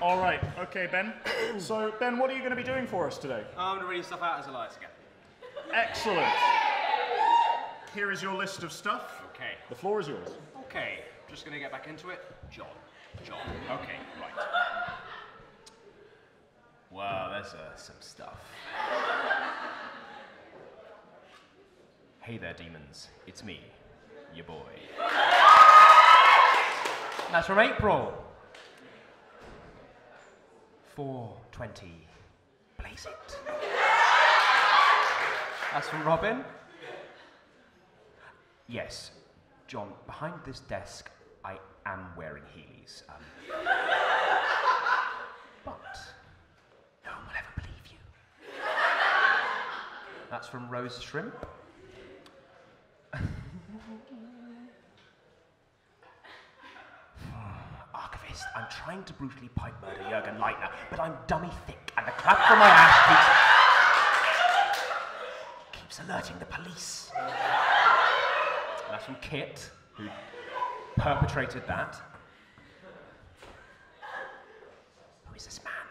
All right, okay, Ben. So, Ben, what are you going to be doing for us today? I'm going to read stuff out as Elias again. Excellent. Here is your list of stuff. Okay. The floor is yours. Okay, just going to get back into it. John. Okay, right. Well, there's some stuff. Hey there, demons. It's me, your boy. That's from April. 4:20. Blaze it. That's from Robin. Yes, John, behind this desk, I am wearing Heelys. But no one will ever believe you. That's from Rose Shrimp. Archivist, I'm trying to brutally pipe murder Jürgen Leitner, but I'm dummy thick, and the crap from my ass keeps alerting the police. And that's from Kit, who perpetrated that. Who is this man?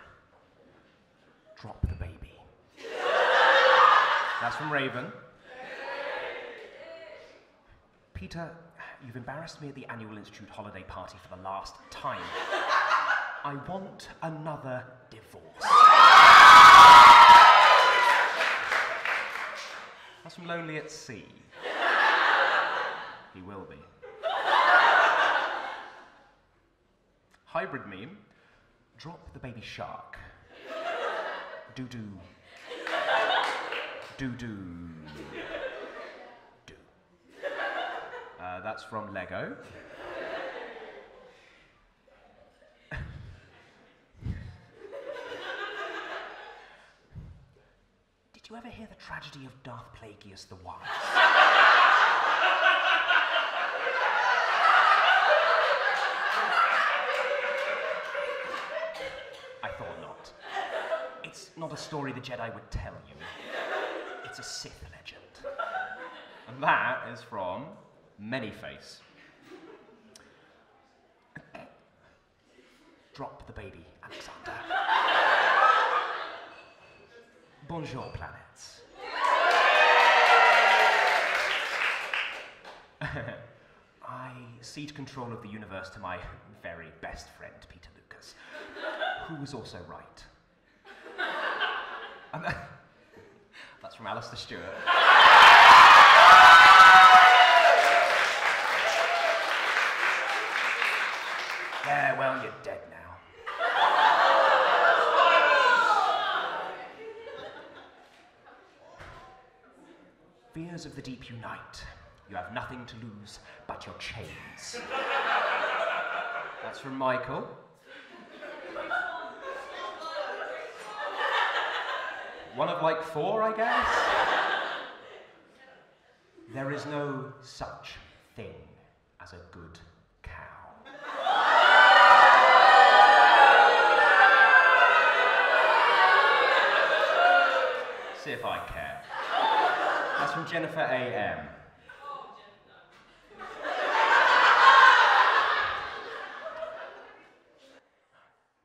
Drop the baby. That's from Raven. Peter, you've embarrassed me at the annual Institute holiday party for the last time. I want another divorce. That's from Lonely at Sea. He will be. Hybrid meme. Drop the baby shark. Do-do. Do-do. Do. That's from Lego. Did you ever hear the tragedy of Darth Plagueis the Wise? I thought not. It's not a story the Jedi would tell you. It's a Sith legend. And that is from Manyface. Drop the baby, Alexander. Bonjour, planets. I cede control of the universe to my very best friend, Peter Lucas, who was also right. And that's from Alistair Stewart. Yeah, well, you're dead now. Fears of the deep unite. You have nothing to lose but your chains. That's from Michael. One of like 4, I guess? There is no such thing as a good cow. See if I care. That's from Jennifer A.M.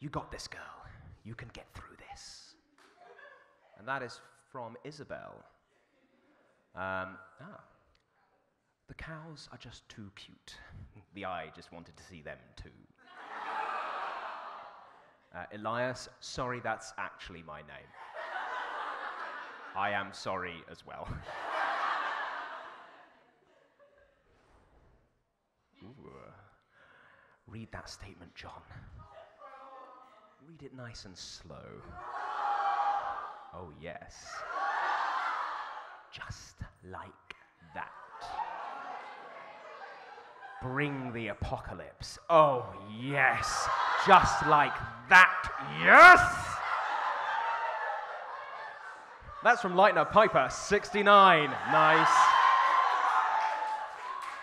You got this, girl. You can get through this. And that is from Isabel. The cows are just too cute. The eye just wanted to see them too. Elias, sorry, that's actually my name. I am sorry as well. Ooh. Read that statement, John. Read it nice and slow. Oh, yes. Just like that. Bring the apocalypse. Oh, yes. Just like that. Yes! That's from Lightner Piper, 69. Nice.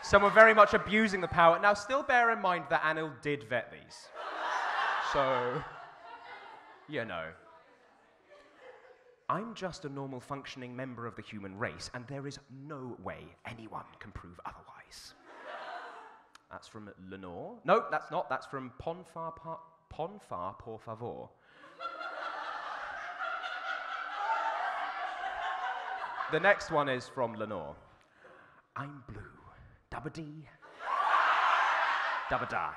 Someone very much abusing the power. Now, still bear in mind that Anil did vet these. So, you know. I'm just a normal functioning member of the human race, and there is no way anyone can prove otherwise. That's from Lenore. No, that's not. That's from Pon fa, por favor. The next one is from Lenore. I'm blue. Dabba-dee. Dabba-die.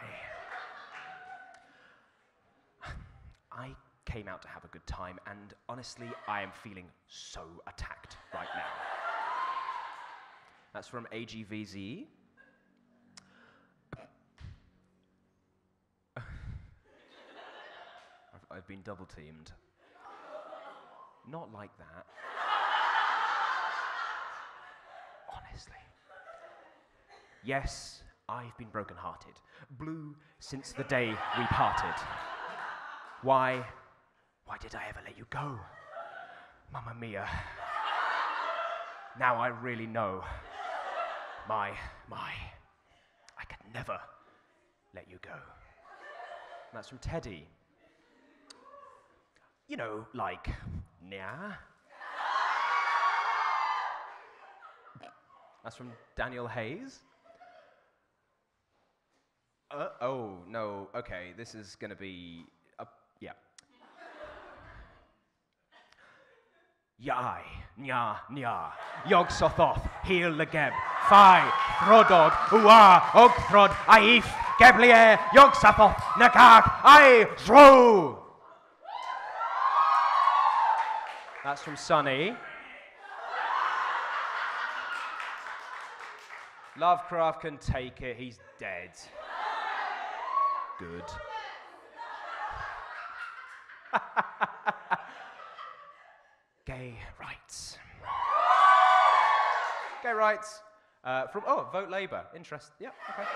I came out to have a good time, and honestly, I am feeling so attacked right now. That's from AGVZ. I've been double-teamed. Not like that. Honestly. Yes, I've been broken-hearted. Blue since the day we parted. Why did I ever let you go? Mamma mia. Now I really know. My, I could never let you go. And that's from Teddy. You know, like, nya. That's from Daniel Hayes. Oh, no, okay, this is gonna be, yeah. Yai, nya, nya, Yog Sothoth, Heel Legeb, Phi, Throdog, Ua, Ogthrod, Aif, Geblier, Yog Sothoth, Nagag, I, Zro. That's from Sunny. Lovecraft can take it, he's dead. Good. Gay rights. Gay rights. Vote Labour. Interest. Yeah, okay.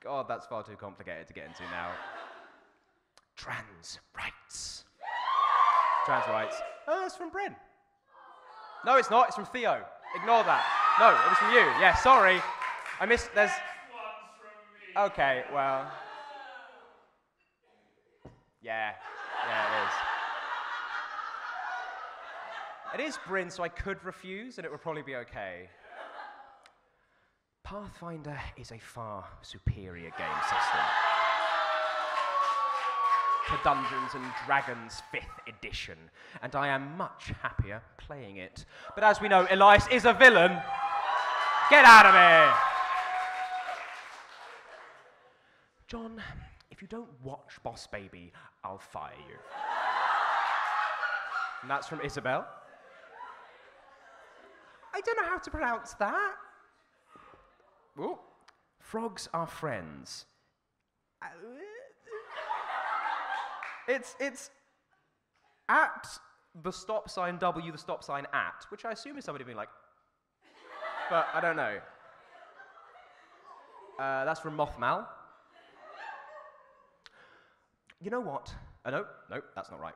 God, that's far too complicated to get into now. Trans rights. Trans rights. Oh, that's from Bryn. No, it's not. It's from Theo. Ignore that. No, it was from you. Yeah, sorry. I missed. There's. Okay, well. Yeah, it is. It is Bryn, so I could refuse, and it would probably be okay. Pathfinder is a far superior game system to Dungeons and Dragons 5th edition, and I am much happier playing it. But as we know, Elias is a villain. Get out of here! John, if you don't watch Boss Baby, I'll fire you. And that's from Isabel. I don't know how to pronounce that. Ooh. Frogs are friends. It's at the stop sign W, the stop sign at, which I assume is somebody being like, but I don't know. That's from Mothmal. You know what? Nope, that's not right.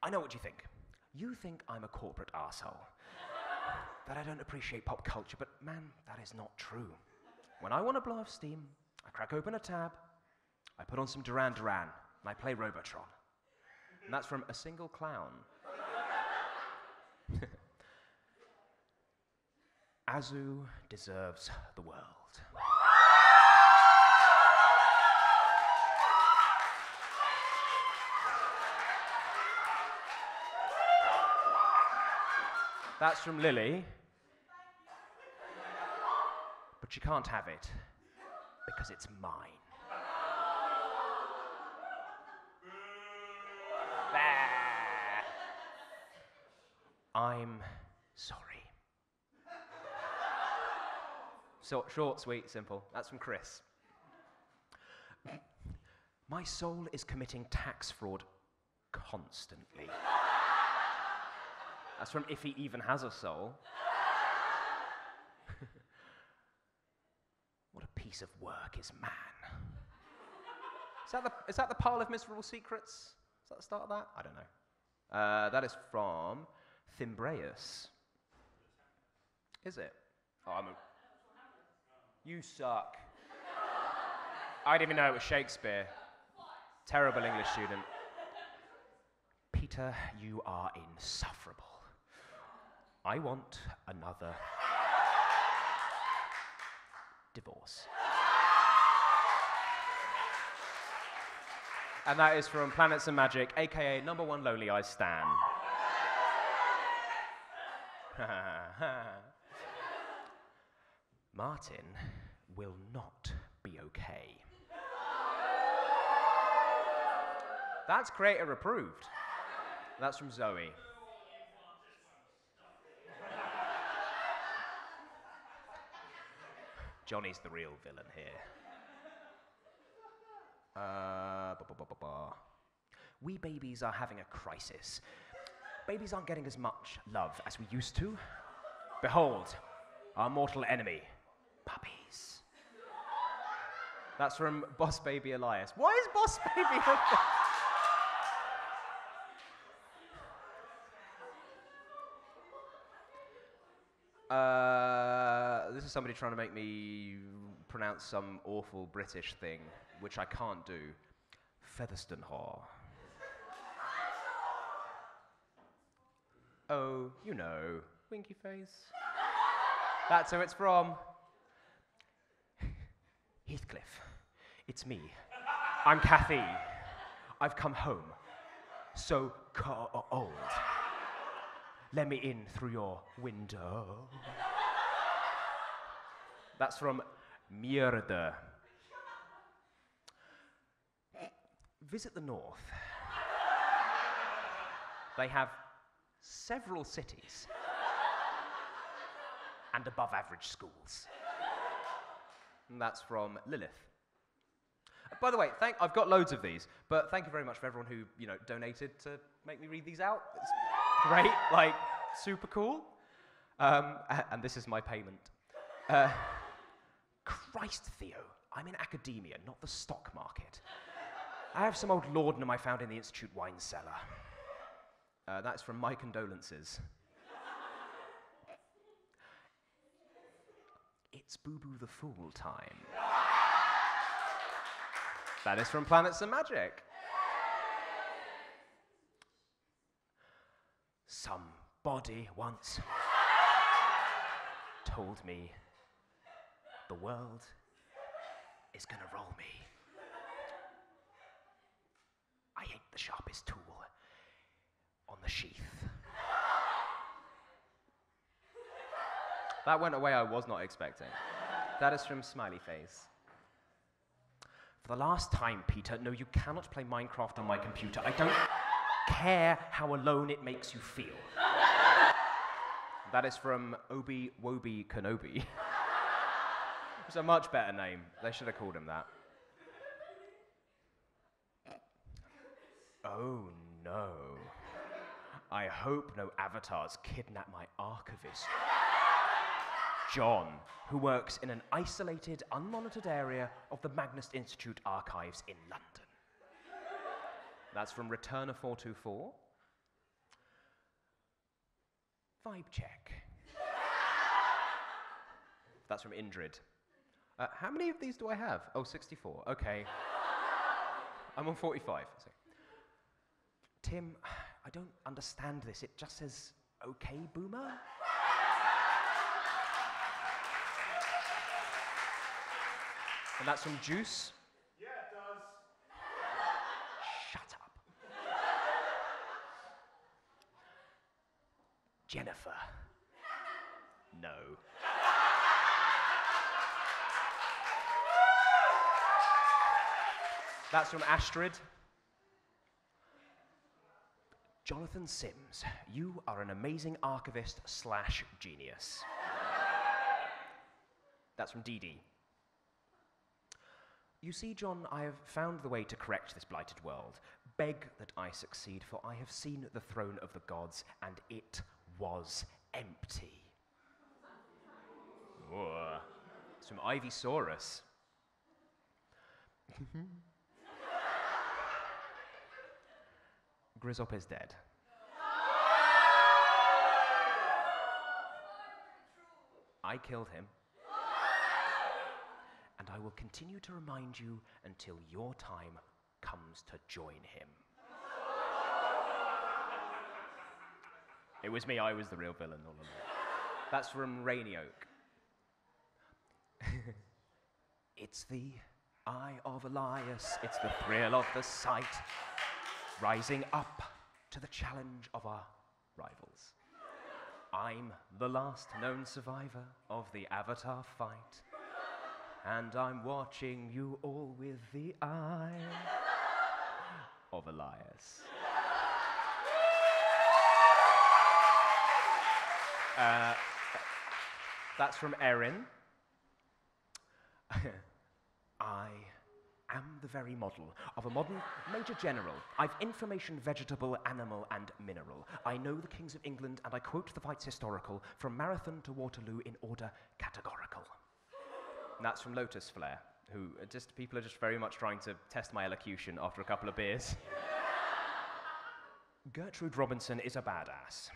I know what you think. You think I'm a corporate arsehole, that I don't appreciate pop culture, but man, that is not true. When I want to blow off steam, I crack open a tab, I put on some Duran Duran, and I play Robotron. And that's from A Single Clown. Azu deserves the world. That's from Lily. But you can't have it, because it's mine. I'm sorry. So, short, sweet, simple. That's from Chris. My soul is committing tax fraud constantly. That's from If He Even Has a Soul. What a piece of work is man. Is that the Pile of Miserable Secrets? Is that the start of that? I don't know. That is from Thimbraeus. Is it? Oh, you suck. I didn't even know it was Shakespeare. Terrible English student. Peter, you are insufferable. I want another divorce. And that is from Planets and Magic, aka #1 Lonely Eyes Stan. Martin will not be okay. That's creator approved. That's from Zoe. Johnny's the real villain here. We babies are having a crisis. Babies aren't getting as much love as we used to. Behold, our mortal enemy, puppies. That's from Boss Baby Elias. Why is Boss Baby This is somebody trying to make me pronounce some awful British thing, which I can't do. Featherstone Hall. Oh, you know, winky face. That's who it's from. Heathcliff, it's me. I'm Kathy. I've come home. So cold. Let me in through your window. That's from Mjörde. Visit the north. They have several cities and above average schools. And that's from Lilith. By the way, I've got loads of these, but thank you very much for everyone who, donated to make me read these out. It's great, super cool. And this is my payment. Christ, Theo, I'm in academia, not the stock market. I have some old laudanum I found in the Institute wine cellar. That's from My Condolences. It's Boo Boo the Fool time. That is from Planets and Magic. Somebody once told me the world is gonna roll me. I ain't the sharpest tool on the sheath. That went away I was not expecting. That is from Smiley Face. For the last time, Peter, no, you cannot play Minecraft on my computer. I don't care how alone it makes you feel. That is from Obi-Wobi Kenobi. It's a much better name. They should have called him that. Oh no. I hope no avatars kidnap my archivist, John, who works in an isolated, unmonitored area of the Magnus Institute archives in London. That's from Returner 424. Vibe check. That's from Indrid. How many of these do I have? Oh, 64. Okay. I'm on 45. So. Tim, I don't understand this. It just says, okay, boomer? And that's from Juice. Yeah, it does. Shut up. Jennifer. No. That's from Astrid. Jonathan Sims, you are an amazing archivist / genius. That's from Dee Dee. You see, John, I have found the way to correct this blighted world. Beg that I succeed, for I have seen the throne of the gods, and it was empty. Whoa. It's from Ivysaurus. Grizzop is dead. I killed him. And I will continue to remind you until your time comes to join him. It was me, I was the real villain all along. That's from Rainy Oak. It's the Eye of Elias, it's the thrill of the sight, rising up to the challenge of our rivals. I'm the last known survivor of the Avatar fight, and I'm watching you all with the eye of Elias. That's from Erin. I am the very model of a modern Major General. I've information, vegetable, animal, and mineral. I know the kings of England, and I quote the fights historical, from Marathon to Waterloo in order categorical. And that's from Lotus Flare, who people are just very much trying to test my elocution after a couple of beers. Gertrude Robinson is a badass.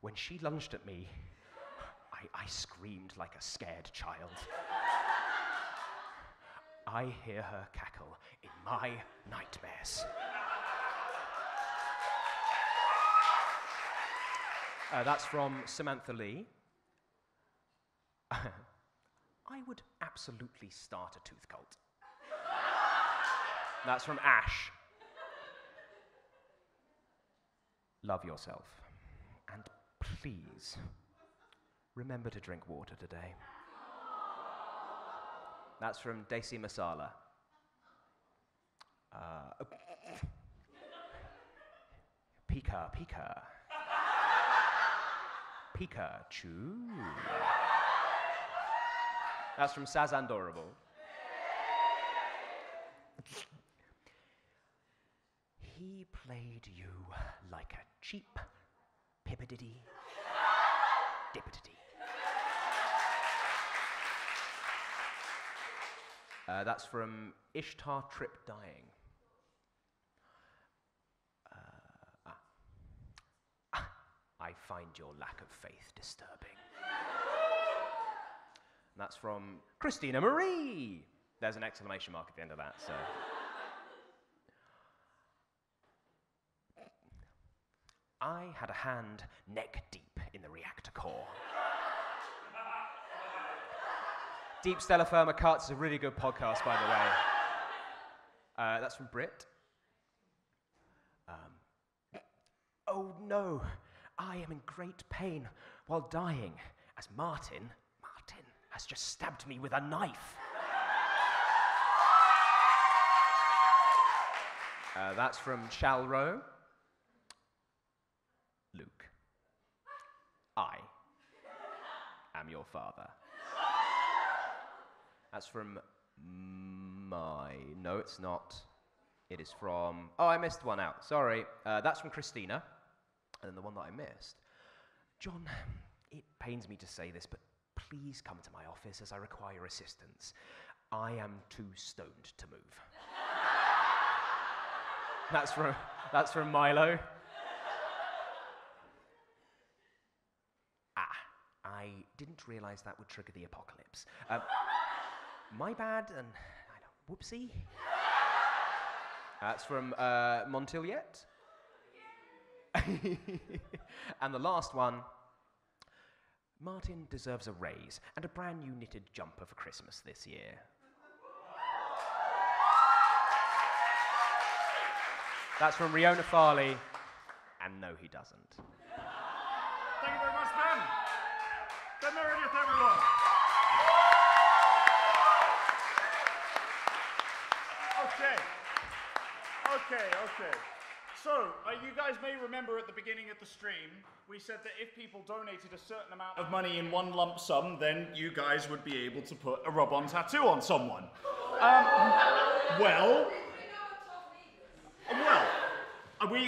When she lunged at me, I screamed like a scared child. I hear her cackle in my nightmares. That's from Samantha Lee. I would absolutely start a tooth cult. That's from Ash. Love yourself. And please, remember to drink water today. That's from Desi Masala. Pika, Pika. Pikachu. That's from Sazandorable. He played you like a cheap pippididdy dippididdy. That's from Ishtar Trip Dying. I find your lack of faith disturbing. And that's from Christina Marie. There's an exclamation mark at the end of that, so. I had a hand neck deep in the reactor core. Deep Stella Firma Cuts is a really good podcast, by the way. That's from Britt. Oh no, I am in great pain while dying, as Martin has just stabbed me with a knife. That's from Chalro. Luke, I am your father. That's from no, it's not. It is from, oh, I missed one out, sorry. That's from Christina, and then the one that I missed. John, it pains me to say this, but please come to my office as I require assistance. I am too stoned to move. That's from Milo. I didn't realize that would trigger the apocalypse. My bad, and I know, whoopsie. That's from Montiliet. And the last one, Martin deserves a raise and a brand new knitted jumper for Christmas this year. That's from Riona Farley, and no, he doesn't. Thank you very much, Ben. Good Meredith, everyone. Okay. So, you guys may remember at the beginning of the stream, we said that if people donated a certain amount of money in one lump sum, then you guys would be able to put a rub-on tattoo on someone.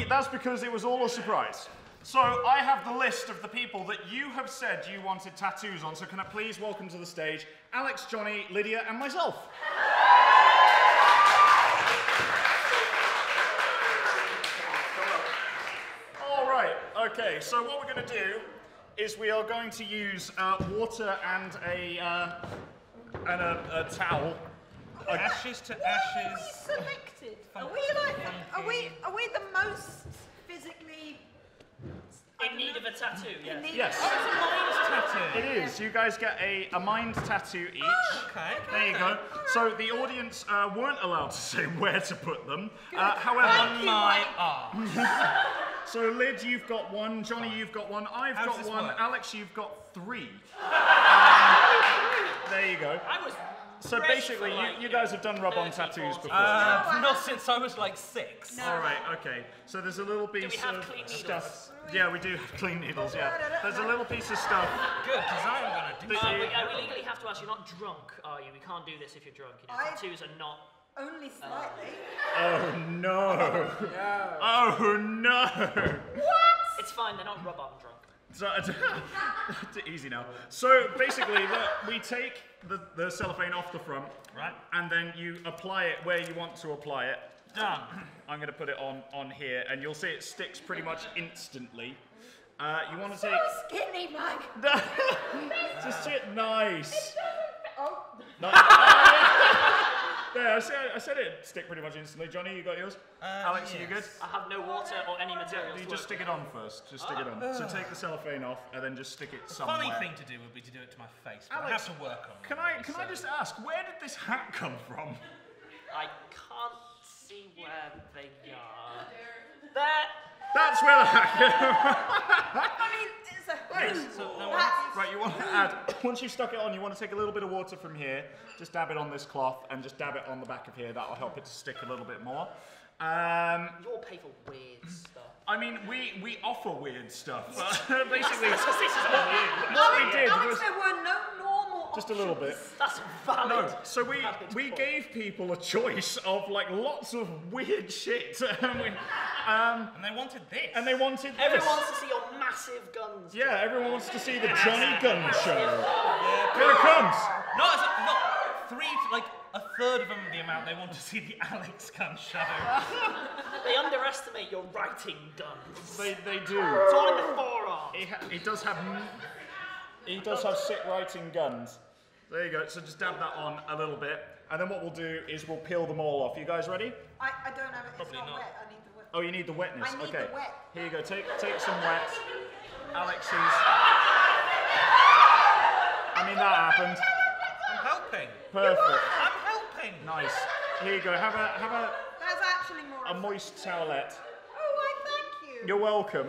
That's because it was all a surprise. So I have the list of the people that you have said you wanted tattoos on, so can I please welcome to the stage Alex, Johnny, Lydia, and myself. All right, okay, so what we're going to do is we are going to use water and a towel. Ashes to ashes. Are we selected? Are we the most physically need of a tattoo, yes. Yes. Oh, it's a mind tattoo. It is. You guys get a mind tattoo each. Okay. There you go. So the audience weren't allowed to say where to put them. However, On my arm. so Lyd, you've got one. Johnny, you've got one. I've How does got this one. work? Alex, you've got 3. There you go. I was So ready basically, for, like, you guys have done rub-on 30, tattoos 40. before. Not since I was like 6. All right, okay. So there's a little piece we have of clean needles? stuff. Yeah, we do have clean needles, yeah. There's a little piece of stuff. Good, because I'm going to do that that. we legally have to ask, you're not drunk, are you? We can't do this if you're drunk. You know, tattoos are not... Only slightly. Oh no! Oh no! It's fine, they're not rub-on drunk. So, easy now. So basically, look, we take the cellophane off the front, Right. and then you apply it where you want to apply it. Done. I'm going to put it on here, and you'll see it sticks pretty much instantly. You want to take... So skinny, Mike. Just sit nice. Oh. There, I said it stick pretty much instantly. Johnny, you got yours? Alex, yes. you good? I have no water or any materials. You to just work stick it on first. Just stick it on. So take the cellophane off, and then just stick it somewhere. Funny thing to do would be to do it to my face, but I Alex, have to work on it. Can I just ask, where did this hat come from? I can't see where they are. There! That's where the hat I mean, it's a Right. So, no, Right, you want to add, once you've stuck it on, you want to take a little bit of water from here, just dab it on this cloth, and just dab it on the back of here. That'll help it to stick a little bit more. You'll pay for weird stuff. I mean, we offer weird stuff. Basically, This is on you. what we did Alex, was there were no normal just a little bit. That's valid. No, so we valid point. gave people a choice of like lots of weird shit, and they wanted this. and they wanted this. Everyone wants to see your massive guns. Yeah, everyone wants to see the Johnny Gun Show. Here it comes. Not like a third of them the amount they want to see the Alex Gun Show. They underestimate your writing guns. They do. It's all in the forearm. He does have sick writing guns. There you go. So just dab that on a little bit, and then what we'll do is we'll peel them all off. You guys ready? I don't have it. Probably it's not not. wet. I need the wet. Oh, you need the wetness. I need Okay. the wet. Here you go. Take some wet. Alex's. I mean that happened. I'm helping. Perfect. I'm helping. Nice. Here you go. Have a There's actually more. moist towelette. Oh, I thank you. You're welcome.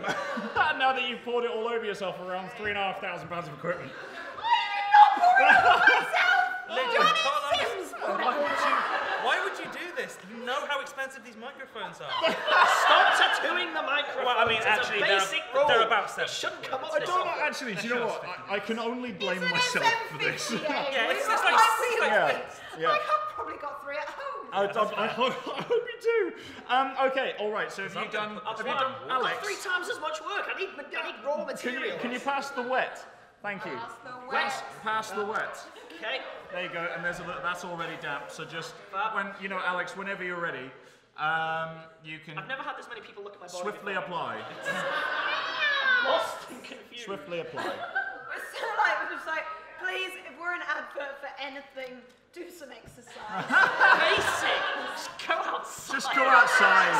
Now that you've poured it all over yourself, around £3,500 of equipment. Lydia, I can't Sims. understand. Why would you do this? You know how expensive these microphones are. Stop tattooing the microphone. Well, I mean, It's actually, a basic rule. they're about It 7. shouldn't come up I with don't know, actually, do you know what? I can only blame myself for this. Yeah, it's like Yeah. I've probably got 3 at home. I hope you do. Okay, all right. So have you done, Alex? 3 times as much work. I need raw materials. Can you pass the wet? Thank you. Pass the wet. Pass the wet. Okay. There you go. And there's a little, that's already damp. So just Alex, whenever you're ready, you can I've never had this many people look at my body. swiftly apply. Lost and confused. Swiftly apply. It's so like, it's like, please, if we're an advert for anything, do some exercise. Basic. Just go outside. Just go outside.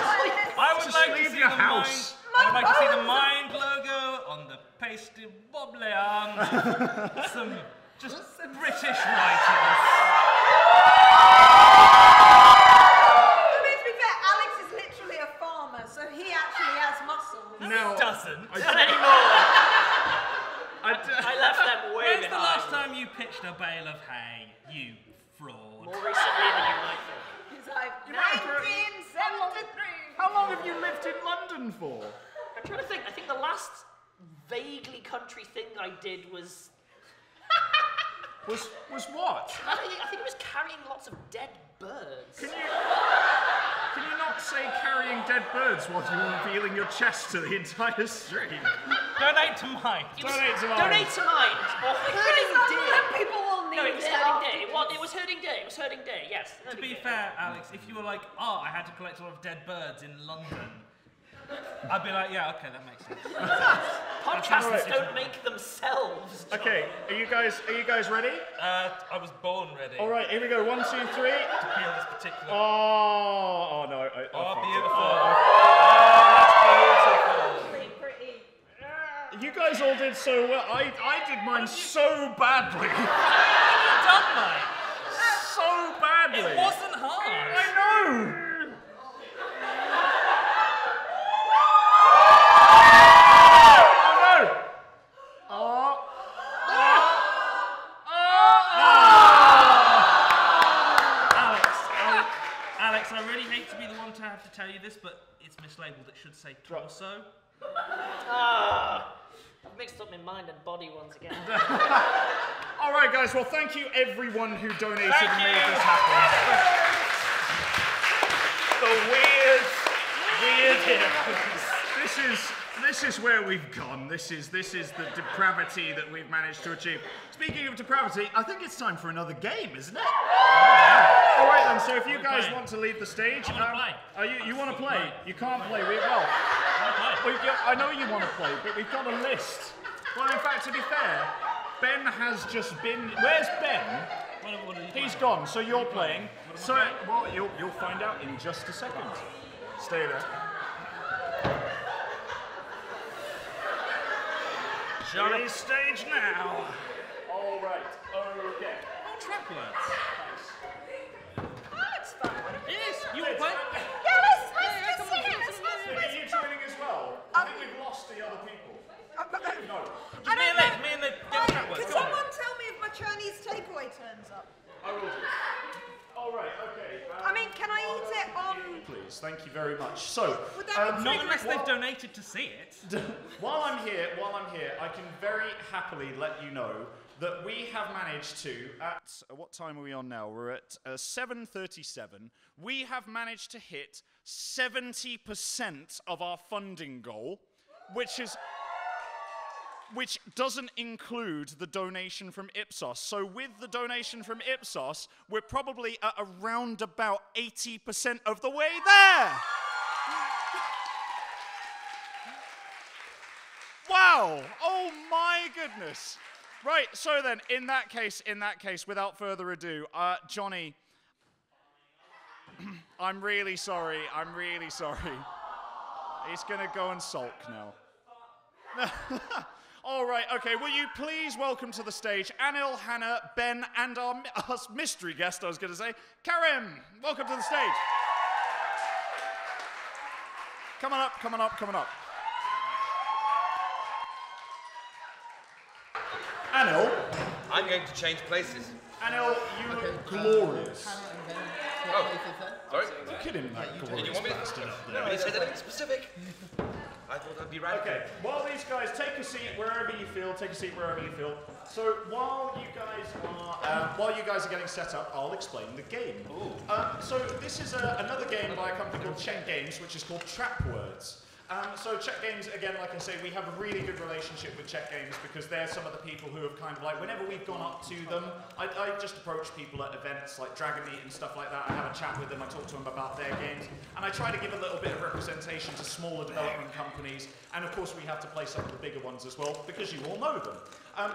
I would Just like leave to see your the house. Mind, I would like to see the Mind logo on the pasty wobbly arm. Some British writers. I mean, to be fair, Alex is literally a farmer, so he actually has muscles. Now, Doesn't. Not anymore. I left them way When's the behind. last time you pitched a bale of hay, you fraud? More recently than you might think. He's like, might 1973. how long have you lived in London for? I'm trying to think. I think the last vaguely country thing I did was... Was what? I think it was carrying lots of dead birds. Can you not say carrying dead birds while you're revealing your chest to the entire stream? Donate to mine. Donate to mine. Donate to mine. Or herding deer. People will need No, it was it herding after deer. It was herding deer. It was herding deer, yes. To be fair, Alex, if you were like, oh, I had to collect a lot of dead birds in London, I'd be like, yeah, okay, that makes sense. Podcasts Right. don't make themselves. John. Okay, are you guys ready? I was born ready. All right, here we go. 1, 2, 3. To peel this particular. Oh no! I Oh, fucked it. beautiful. Oh, Oh, that's beautiful. Pretty. You guys all did so well. I did mine so badly. What have you done, mate? So badly. It wasn't hard. I know. Alex, I really hate to be the one to have to tell you this, but it's mislabeled. It should say torso. I've mixed up my mind and body once again. All right, guys. Well, thank you everyone who donated and made this happen. The weird heroes. This is where we've gone. This is the depravity that we've managed to achieve. Speaking of depravity, I think it's time for another game, isn't it? All right then. So if you guys want to leave the stage, you want to play? You can't play. I know you want to play, but we've got a list. Well, in fact, to be fair, Ben has just been. Where's Ben? He's gone. So you're playing. So well, you'll find out in just a second. Stay there. Johnny's stage now. All right. Okay. Trap words. Oh, that's fun. Yes, you want to play? Yeah, let's see it. Are you joining as well? I think we've lost the other people. No. Just me and the trap words. Can someone tell me if my Chinese takeaway turns up? I will do. All right. Okay. I mean, can I eat it on? Please. Thank you very much. So. Would that be Not unless they've donated to see it. While I'm here, I can very happily let you know that we have managed to, at, what time are we on now? We're at 7:37. We have managed to hit 70% of our funding goal, which doesn't include the donation from Ipsos. So with the donation from Ipsos, we're probably at around about 80% of the way there. Wow! Oh my goodness! Right, so then, in that case, without further ado, Johnny, I'm really sorry. He's gonna go and sulk now. All right, okay, will you please welcome to the stage Anil, Hannah, Ben, and our mystery guest, I was gonna say, Karim. Welcome to the stage. Come on up. Anil. I'm going to change places. Anil, you look glorious. Oh, sorry? Look at him, that glorious Did you want me bastard up to there. say that in specific? I thought I'd be right. Okay, while these guys take a seat wherever you feel, So while you guys are getting set up, I'll explain the game. So this is another game by a company called Check Games, which is called Trap Words. So Check Games, again, like I say, we have a really good relationship with Check Games because they're some of the people who have kind of like, whenever we've gone up to them, I just approach people at events like Dragon Meet and stuff like that. I have a chat with them, I talk to them about their games, and I try to give a little bit of representation to smaller development companies, and of course we have to play some of the bigger ones as well, because you all know them.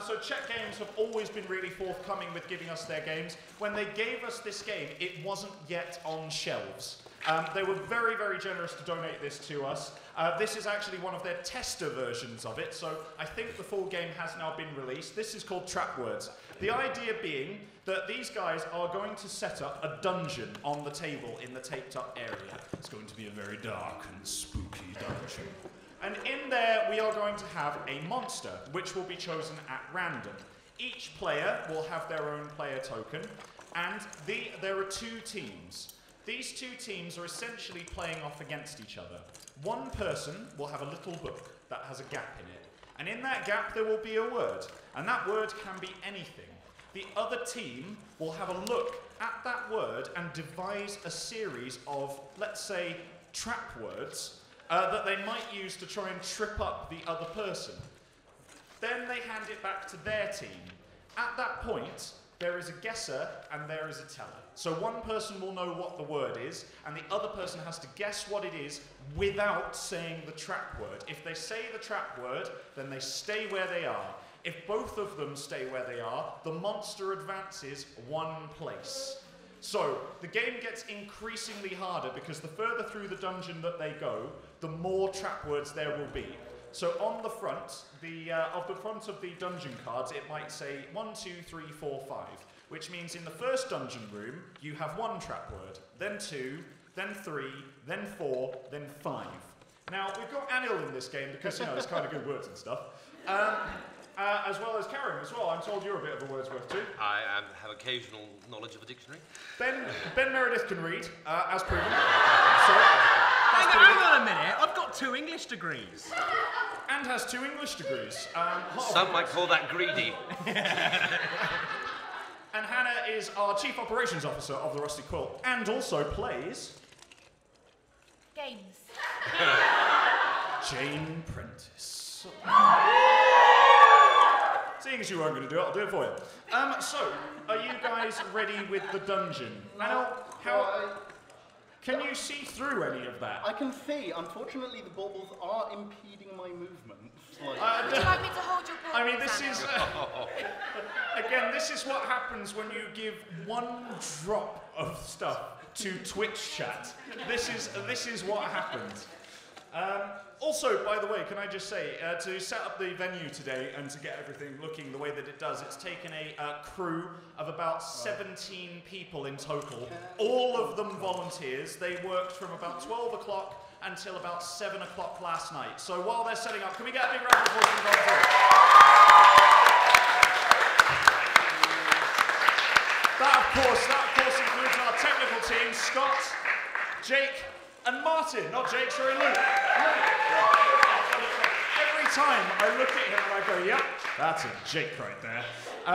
So Check Games have always been really forthcoming with giving us their games. When they gave us this game, it wasn't yet on shelves. They were very, very generous to donate this to us. This is actually one of their tester versions of it, so I think the full game has now been released. This is called Trap Words. The idea being that these guys are going to set up a dungeon on the table in the taped up area. It's going to be a very dark and spooky dungeon. And in there we are going to have a monster, which will be chosen at random. Each player will have their own player token, and there are two teams. These two teams are essentially playing off against each other. One person will have a little book that has a gap in it. And in that gap there will be a word. And that word can be anything. The other team will have a look at that word and devise a series of, let's say, trap words that they might use to try and trip up the other person. Then they hand it back to their team. At that point, there is a guesser and there is a teller. So one person will know what the word is, and the other person has to guess what it is without saying the trap word. If they say the trap word, then they stay where they are. If both of them stay where they are, the monster advances one place. So the game gets increasingly harder because the further through the dungeon that they go, the more trap words there will be. So on the front, of the front of the dungeon cards, it might say 1, 2, 3, 4, 5, which means in the first dungeon room, you have 1 trap word, then 2, then 3, then 4, then 5. Now, we've got Anil in this game because, you know, it's kind of good words and stuff. As well as Karen as well. I'm told you're a bit of a wordsworth too. I have occasional knowledge of a dictionary. Ben Meredith can read, as proven. Hang on a minute, I've got 2 English degrees. And has 2 English degrees. Some might call that greedy. And Hannah is our Chief Operations Officer of the Rusty Quill, and also plays... Games. Jane Prentice. Seeing as you weren't going to do it, I'll do it for you. So, are you guys ready with the dungeon? Anil, can you see through any of that? I can see. Unfortunately, the baubles are impeding my movements. Would you like me to hold your baubles? I mean, this is... again, this is what happens when you give 1 drop of stuff to Twitch chat. This is what happens. Also, by the way, can I just say, to set up the venue today and to get everything looking the way that it does, it's taken a crew of about 17 people in total, all of them volunteers. They worked from about 12 o'clock until about 7 o'clock last night. So while they're setting up, can we get a big round of applause for the volunteers? That of course includes our technical team, Scott, Jake, and Martin. Not Jake, sorry, Luke. Every time I look at him and I go, yep, that's a Jake right there.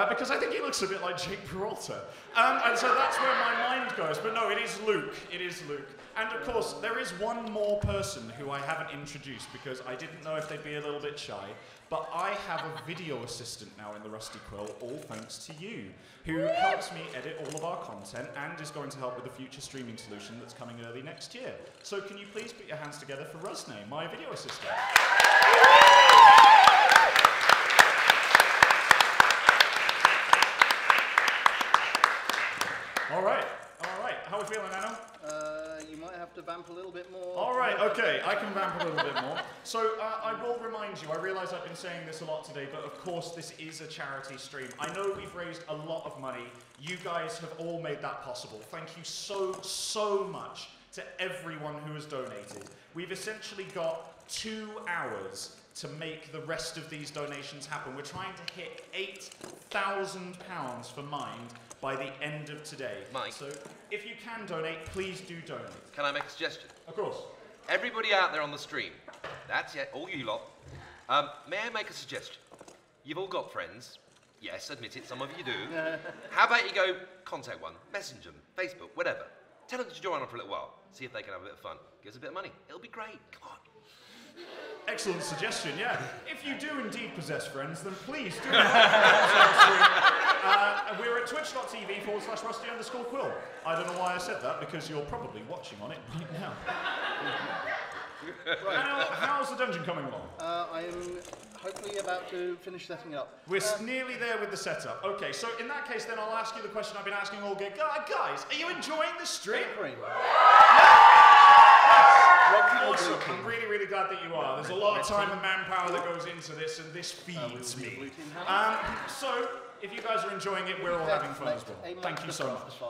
Because I think he looks a bit like Jake Peralta. And so that's where my mind goes. But no, it is Luke. It is Luke. And of course, there is one more person who I haven't introduced because I didn't know if they'd be a little bit shy. But I have a video assistant now in the Rusty Quill, all thanks to you, who helps me edit all of our content and is going to help with the future streaming solution that's coming early next year. So can you please put your hands together for Rusney, my video assistant? All right. How are we feeling, Anna? You might have to vamp a little bit more. All right, okay, I can vamp a little bit more. So I will remind you, I realise I've been saying this a lot today, but of course this is a charity stream. I know we've raised a lot of money. You guys have all made that possible. Thank you so much to everyone who has donated. We've essentially got 2 hours to make the rest of these donations happen. We're trying to hit £8,000 for Mind by the end of today. Mike. So if you can donate, please do donate. Can I make a suggestion? Of course. Everybody out there on the stream, that's it, all you lot. May I make a suggestion? You've all got friends. Yes, admit it, some of you do. How about you go contact one, message them, Facebook, whatever. Tell them to join on for a little while. See if they can have a bit of fun. Give us a bit of money. It'll be great. Come on. Excellent suggestion, yeah. If you do indeed possess friends, then please do. We're at twitch.tv/Rusty_Quill. I don't know why I said that, because you're probably watching on it right now. Right. How's the dungeon coming along? I am hopefully about to finish setting it up. We're nearly there with the setup. Okay, so in that case, then I'll ask you the question I've been asking all game. Guys, are you enjoying the stream? Awesome. I'm really glad that you are. There's a lot of time and manpower that goes into this, and this feeds me. So, if you guys are enjoying it, we're all having fun as well. Thank you so much.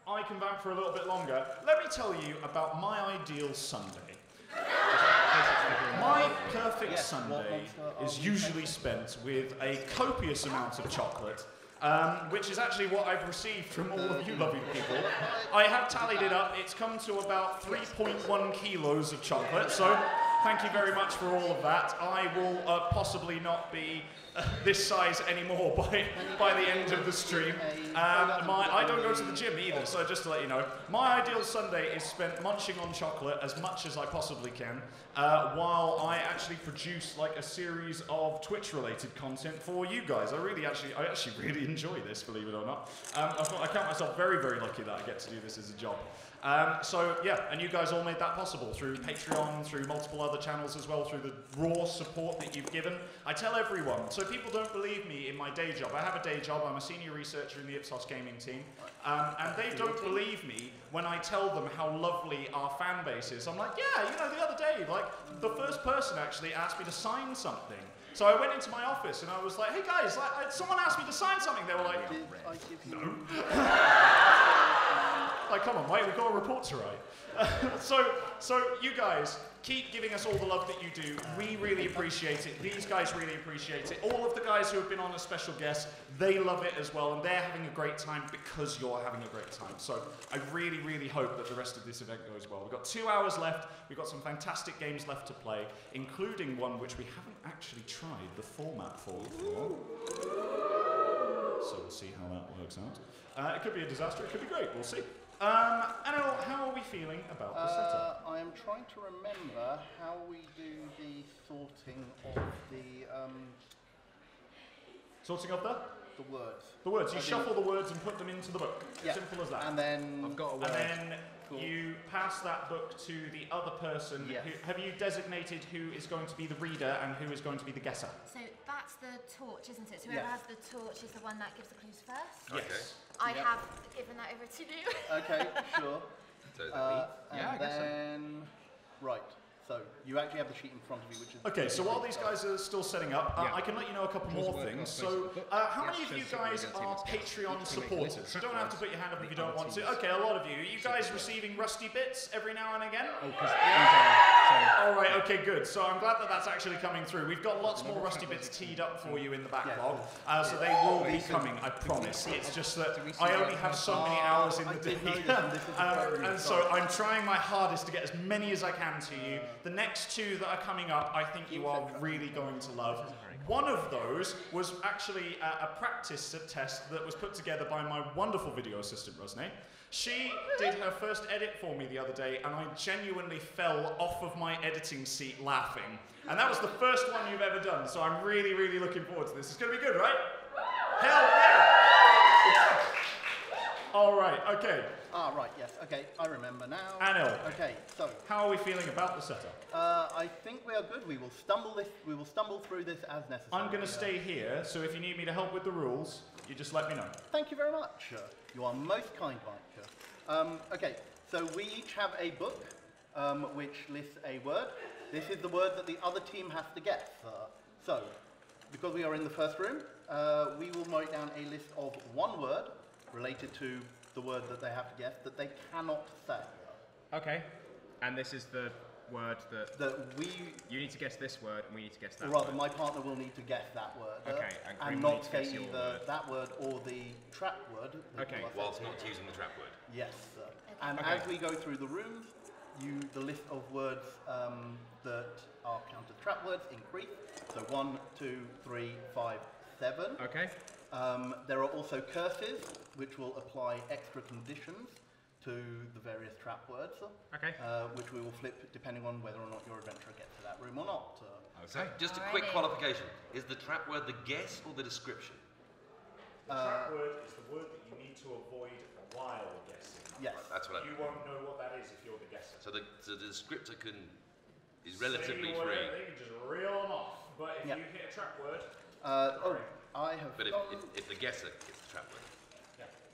I can vamp for a little bit longer. Let me tell you about my ideal Sunday. My perfect Sunday is usually spent with a copious amount of chocolate, which is actually what I've received from all of you lovely people. I have tallied it up. It's come to about 3.1 kilos of chocolate, so thank you very much for all of that. I will possibly not be this size anymore by the end of the stream. I don't go to the gym either, so just to let you know, my ideal Sunday is spent munching on chocolate as much as I possibly can, while I actually produce like a series of Twitch-related content for you guys. I actually really enjoy this, believe it or not. I count myself very lucky that I get to do this as a job. So yeah, and you guys all made that possible through Patreon, through multiple other channels as well, through the raw support that you've given. I tell everyone, so people don't believe me in my day job. I have a day job, I'm a senior researcher in the Ipsos gaming team, and they don't believe me when I tell them how lovely our fan base is. I'm like, yeah, you know, the other day, like, the first person actually asked me to sign something. So I went into my office and I was like, hey guys, like, someone asked me to sign something. They were like, no. Like, come on, mate, we've got a report to write. So you guys, keep giving us all the love that you do. We really appreciate it. These guys really appreciate it. All of the guys who have been on as special guests, they love it as well, and they're having a great time because you're having a great time. So I really, really hope that the rest of this event goes well. We've got 2 hours left. We've got some fantastic games left to play, including one which we haven't actually tried the format for before. So we'll see how that works out. It could be a disaster. It could be great. We'll see. Anil, how are we feeling about the setup? I am trying to remember how we do the sorting of the Sorting of the words. The words. You shuffle the words and put them into the book. Yeah. Simple as that. And then I've got a word. And then you pass that book to the other person. Yes. Have you designated who is going to be the reader and who is going to be the guesser? So that's the torch, isn't it? So whoever Yes. has the torch is the one that gives the clues first. Yes. I Yep. have given that over to you. okay, sure. So is that me? Yeah, I And guess so. then right. So you actually have the sheet in front of you, which is Okay, so while these guys are still setting up, Yeah. I can let you know a couple Pause more word, things. class, So, basic book. how Yeah, many of shows you that we're guys going to are team Patreon up. supporters? You don't have to put your hand up if you don't want to. Okay, a lot of you. Are you guys receiving rusty bits every now and again? Oh, because so All right, okay, good. So I'm glad that that's actually coming through. We've got lots more rusty bits teed up for you in the backlog, so they will be coming, I promise. It's just that I only have so many hours in the day, and so I'm trying my hardest to get as many as I can to you. The next two that are coming up, I think you are really going to love. One of those was actually a practice test that was put together by my wonderful video assistant, Rosne. She did her first edit for me the other day, and I genuinely fell off of my editing seat laughing. And that was the first one you've ever done, so I'm really, really looking forward to this. It's going to be good, right? Hell yeah! All right, okay. Ah, right, yes. Okay, I remember now. Anil. Okay, so How are we feeling about the setup? I think we are good. We will stumble through this as necessary. I'm going to stay here, so if you need me to help with the rules, you just let me know. Thank you very much. You are most kind, Mike. Okay, so we each have a book which lists a word. This is the word that the other team has to guess. So, because we are in the first room, we will write down a list of one word related to the word that they have to guess that they cannot say. okay, and this is the word that That we, you need to guess this word, and we need to guess that or rather word. my partner will need to guess that word. Okay, and Grim and will not need to say guess your either word. that word or the trap word. that Okay. you are Whilst saying. not using the trap word. Yes, sir. And Okay. as we go through the rooms, the list of words that are counted trap words increase. So 1, 2, 3, 5, 7. Okay, There are also curses, which will apply extra conditions to the various trap words, okay, which we will flip depending on whether or not your adventurer gets to that room or not. So okay. just a quick Alrighty. qualification. Is the trap word the guess or the description? The trap word is the word that you need to avoid while guessing. Yes. That's what I You won't know what that is if you're the guesser. So the descriptor is relatively Say free. whatever, you can just reel them off. But if Yep. you hit a trap word, I have But gone. if the guesser gets the trap word.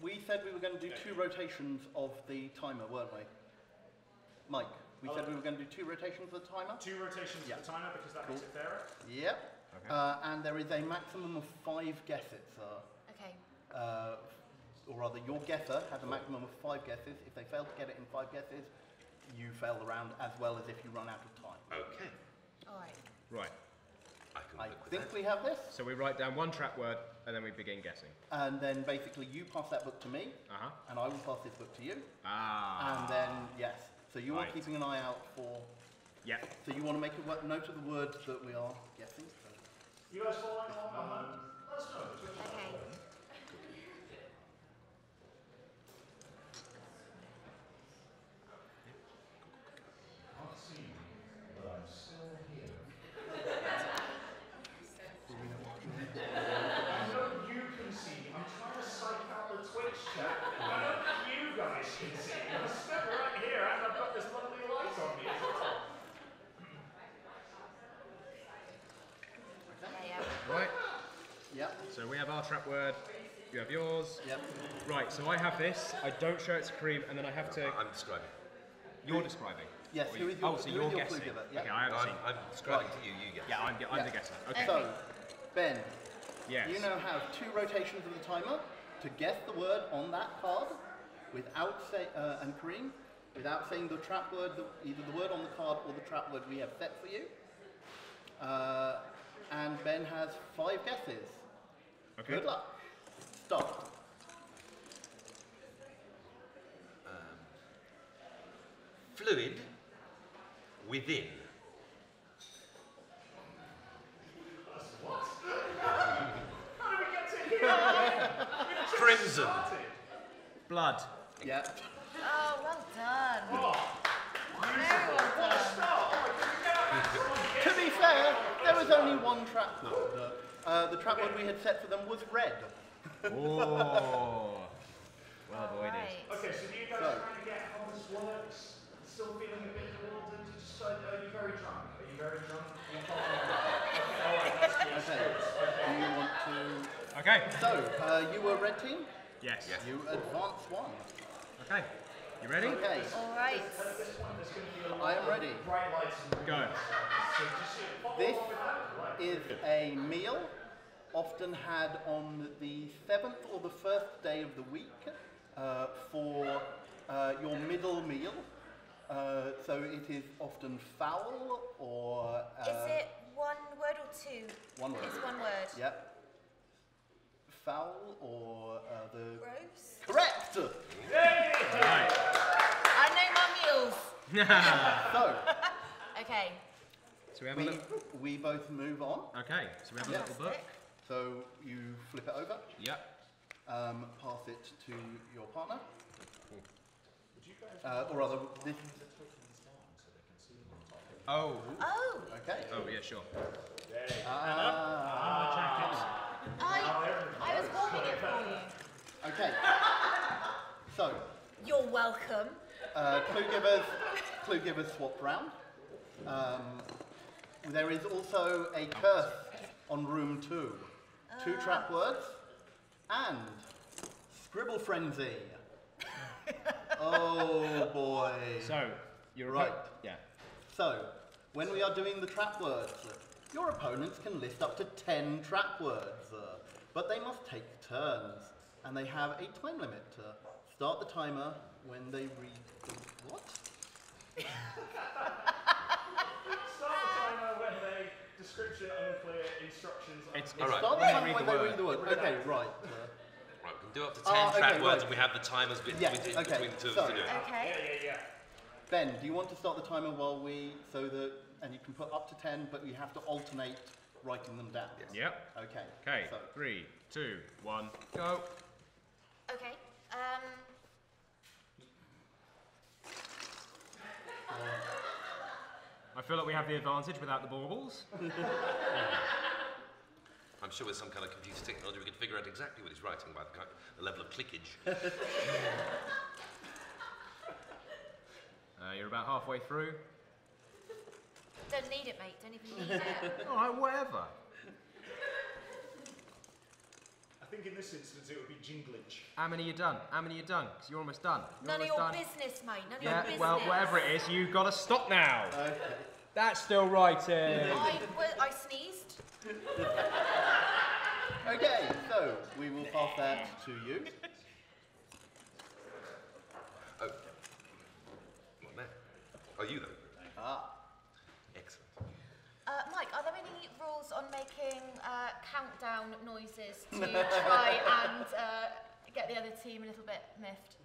We said we were going to do 2 rotations of the timer, weren't we? Mike, we said we were going to do 2 rotations of the timer? 2 rotations Yeah. of the timer because that makes it fairer. Yep. Okay. And there is a maximum of 5 guesses. Okay. Or rather, your guesser has a maximum of 5 guesses. If they fail to get it in 5 guesses, you fail the round as well as if you run out of time. Okay. All right. Right. I can I work with think that. we have this. So we write down one trap word, and then we begin guessing. And then basically you pass that book to me, Uh-huh. and I will pass this book to you. Ah. And then, yes. So you are Right. keeping an eye out for... Yeah. So you want to make a note of the words that we are guessing. So You guys following along? Let us know. Okay. Can't see me, but I'm still here. I know you can see me. I'm trying to psych out the Twitch chat. I know you guys can see me. I'm stuck right So we have our trap word. You have yours. Yep. Right. So I have this. I don't show it to Kareem, and then I have to. I'm describing. You're describing. Yes. Or Who you- is your, oh, so who you're is your guessing. clue giver? Yep. Okay, I haven't seen. I'm describing to you. You guess. Yeah, I'm Yeah. the guesser. Okay. So, Ben, Yes. you now have 2 rotations of the timer to guess the word on that card without and Kareem, without saying the trap word, either the word on the card or the trap word we have set for you. And Ben has 5 guesses. Okay. Good luck. Start. Fluid within. Crimson. Blood. Yeah. Oh, well done. Very well done. To be fair, there was only one trap word. The trap word we had set for them was red. Oh. Well avoided. Right. Okay, so do you guys trying to get how this works? Still feeling a bit bewildered? Just, are you very drunk? Are you very drunk? Okay. Do you want to? Okay. So, you were red team. Yes. Yes. You advance 1. Okay. You ready? Okay. All right. I am ready. Bright lights and Go. This is a meal often had on the 7th or the 1st day of the week for your middle meal. So it is often fowl or... Is it one word or 2? One word. It's one word. Yep. Fowl or the... Roast? Correct! Right. I know my meals. So, Okay. So we have a little. we both move on. Okay. So we have a Yeah. little book. So you flip it over, Yep. pass it to your partner. Or rather, this... Oh. Oh, Okay. Oh yeah, sure. I was warming it for you. Okay. So, You're welcome. clue givers swap round. There is also a curse on room 2. 2 trap words and scribble frenzy. Oh boy. So you're Right. Yeah. So, when we are doing the trap words, your opponents can list up to 10 trap words, but they must take turns, and they have a time limit. Start the timer when they read the what? Start the timer when they description unclear instructions. It's All right. Start the when timer they when read the they read the word. Okay, right. Right, we can do up to 10 okay, trap words right. and we have the timers Yeah, between okay, the two of us so- to do it. Okay. Ben, do you want to start the timer while we, and you can put up to 10, but you have to alternate writing them down? Yep. Okay. Okay. So, 3, 2, 1, go. Okay. I feel like we have the advantage without the baubles. I'm sure with some kind of computer technology we could figure out exactly what he's writing by the level of clickage. You're about halfway through. Don't need it, mate. Don't even need it. All right, whatever. I think in this instance it would be jinglage. How many you done? How many you done? Because you're almost done. You're None of almost your done. business, mate. None of Yeah, your business. well, whatever it is, you've got to stop now. okay. That's still writing. I sneezed. Okay, so we will pass that to you. Oh. What now? Oh, you then? Ah. Excellent. Mike, are there any rules on making countdown noises to try and get the other team a little bit miffed?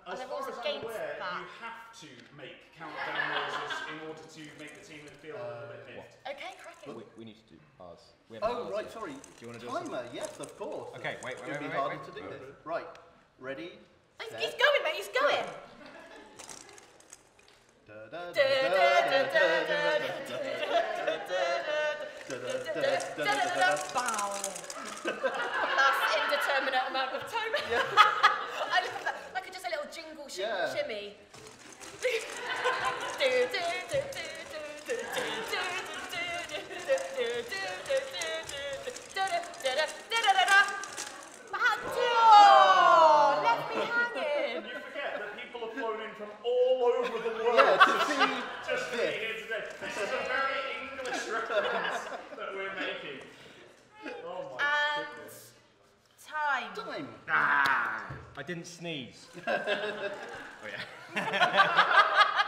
As there far rules as I'm against aware, that? you have to make countdown noises in order to make the team feel a little bit miffed. Okay, cracking. We need to do ours. We Oh, right, sorry. Do you wanna do it? Timer, yes, of course. Okay, wait, It would be wait, harder wait. to do this. Right, ready, He's set. going, mate. He's going. Da, da, da, Da, da, da, da, da, da, da, da, Bow. Last indeterminate amount of time. I love that. Like just a little jingle Yeah. shimmy. I didn't sneeze. Oh, yeah.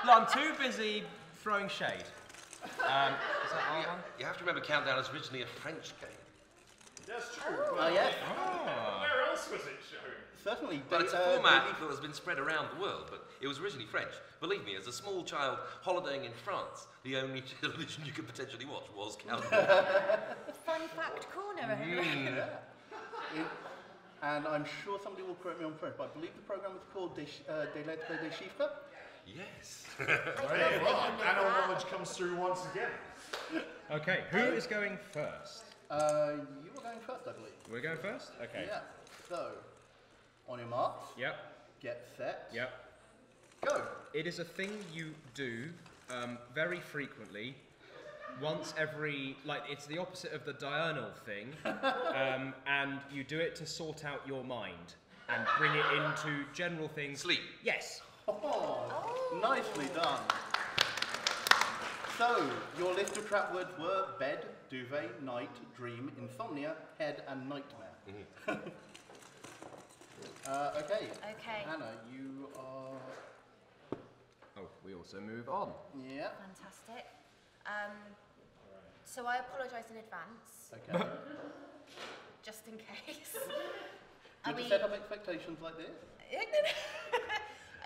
No, I'm too busy throwing shade. Is that our one? You have to remember Countdown is originally a French game. That's true. Yes. Where else was it shown? Certainly. But it's a format that has been spread around the world, but it was originally French. Believe me, as a small child holidaying in France, the only television you could potentially watch was Countdown. Fun fact corner. And I'm sure somebody will correct me on French, but I believe the program was called Des Lettres des Chiffres. Yes. Hey, well, anal knowledge comes through once again. Okay, who is going first? You were going first, I believe. We're going first? Okay. Yeah. So, on your marks, Yep. get set, Yep. go. It is a thing you do very frequently. Once every, like, it's the opposite of the diurnal thing, and you do it to sort out your mind and bring it into general things. Sleep. Yes. Oh, nicely done. So, your list of trap words were bed, duvet, night, dream, insomnia, head, and nightmare. Okay. Okay. Hannah, you are... Oh, we also move on. Yeah. Fantastic. So I apologise in advance, Okay. just in case. Did you set up expectations like this?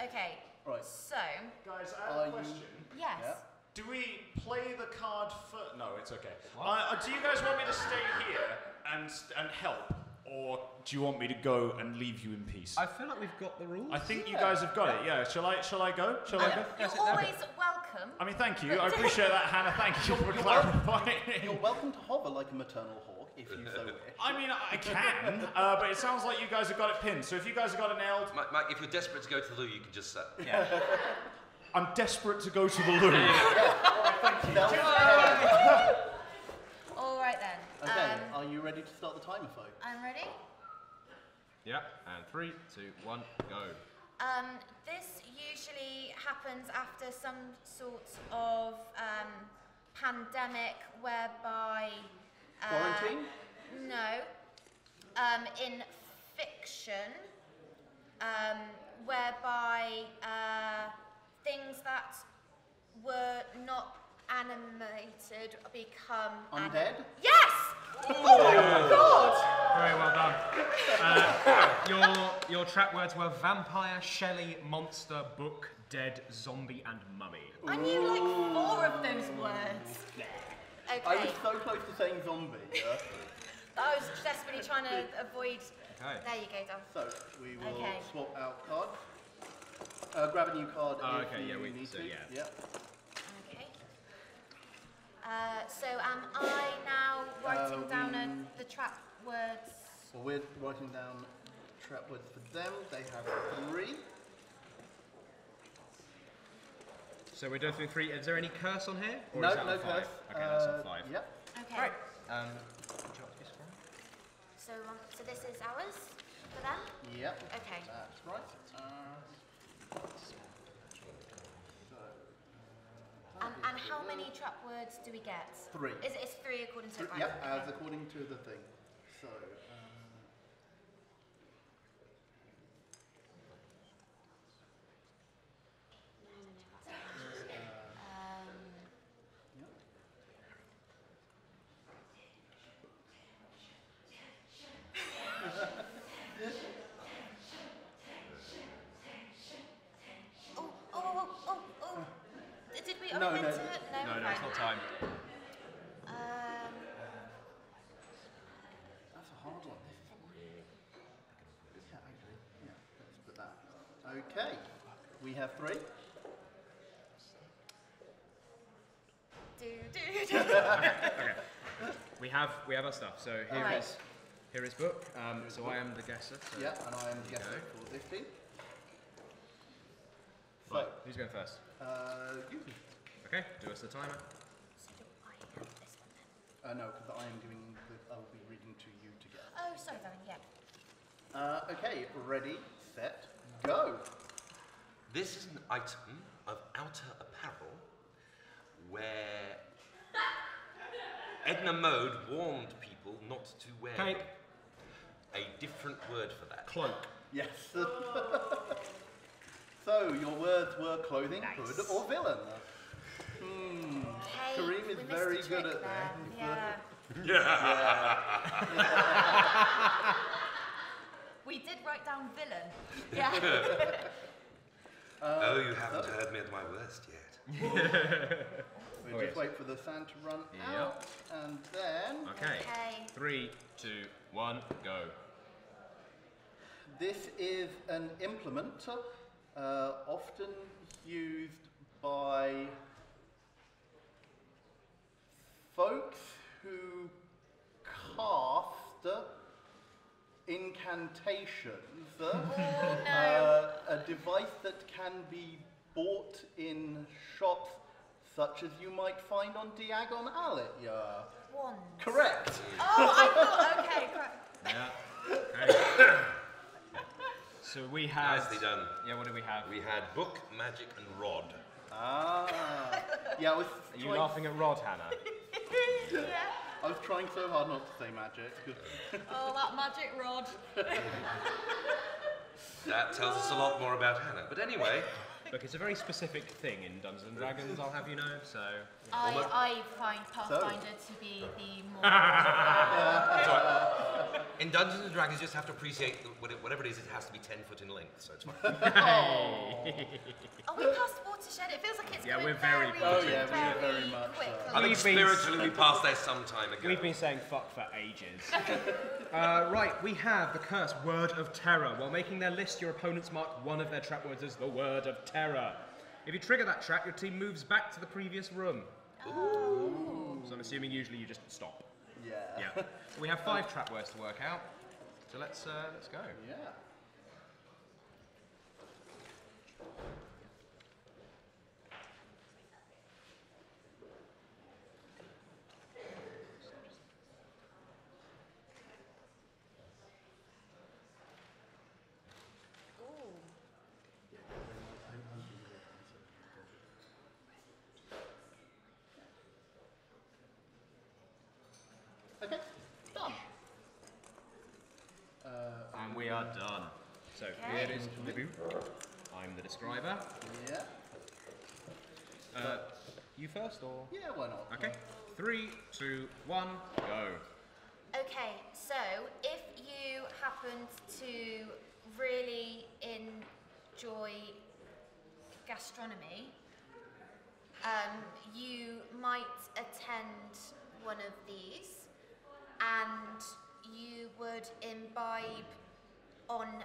Okay. Right. So, Guys, I have Are a you- question. yes. Yeah. Do we play the card first? No, it's okay. Do you guys want me to stay here and help? Or do you want me to go and leave you in peace? I feel like we've got the rules. I think you guys have got it, yeah. Shall I go? Shall I go? You're always welcome. I mean, thank you. I appreciate that, Hannah. Thank you for clarifying. You're welcome to hover like a maternal hawk, if you so wish. I mean, I can, but it sounds like you guys have got it pinned. So if you guys have got it nailed, Mike, if you're desperate to go to the loo, you can just say. Yeah. I'm desperate to go to the loo. All right then. Okay, are you ready to start the timer, folks? I'm ready. Yeah, and 3, 2, 1, go. This usually happens after some sort of pandemic whereby... Quarantine? No. In fiction, whereby things that were not animated become... Undead? Yes! Oh my god! Very well done. Your trap words were vampire, Shelley, monster, book, dead, zombie, and mummy. I knew like 4 of those words. I Okay. was so close to saying zombie. I was desperately trying to avoid... Okay. There you go, Dom. So, we will Okay. swap out cards. Grab a new card if okay, you yeah, we need so to. yeah. Okay. So am I now writing down the trap words? So we're writing down trap words for them. They have 3. So we're doing through 3. Is there any curse on here? Or No, is that no on 5? curse. Okay, that's on 5. Yep. Okay. Right. Would you like this one? So this is ours for them? Yep. Okay. That's right. And how many trap words do we get? 3. It's 3 according to... Right, Yep, okay. as according to the thing. So, Oh. Did we... No, we meant no. to... No, right. it's not time. that's a hard one. Yeah, actually. Yeah, let's put that. Okay. We have 3. Okay. We have our stuff. So here Alright. is book. So I am the guesser. So Yeah, and I am the guesser go. for this team. Right, So, who's going first? you. Okay, do us the timer. So do I have this one then? No, because I will be reading to you together. Oh, sorry, darling, yeah. Okay, ready, set, go. This is an item of outer apparel where Edna Mode warned people not to wear Cape. them. A different word for that. Cloak. Yes. So, your words were clothing, hood, or villain. Hey, Kareem is we missed very a good trick at there. this. Yeah. We did write down villain. Yeah. Oh, you haven't heard me at my worst yet. We'll just wait for the sand to run out, and then... Okay. 3, 2, 1, go. This is an implement often used by folks who cast incantations. A device that can be bought in shops such as you might find on Diagon Alley. Wand. Correct. Oh, I thought, okay, correct. Yeah. Okay. So we had... Nicely done. Yeah, what do we have? We had book, magic, and rod. Yeah, I was Are you laughing at Rod, Hannah? Yeah. I was trying so hard not to say magic. Oh, that magic rod. That tells us a lot more about Hannah. But anyway, Look, it's a very specific thing in Dungeons and Dragons, I'll have you know, so... I find Pathfinder to be the more... in Dungeons and Dragons, you just have to appreciate whatever it is, it has to be 10 foot in length, so it's fine. Are we past watershed? It feels like it's Yeah, going we're very very much so. I think spiritually we passed there some time ago. We've been saying fuck for ages. Right, we have the curse, Word of Terror. While making their list, your opponents mark one of their trap words as the Word of Terror. If you trigger that trap, your team moves back to the previous room. Ooh. So I'm assuming usually you just stop. Yeah. Yeah. We have 5 trap words to work out. So let's go. Yeah. Okay, done. And we are done. So here it is. I'm the describer. Yeah. You first, or? Yeah, why not? Okay. 3, 2, 1, go. Okay, so if you happened to really enjoy gastronomy, you might attend one of these and you would imbibe on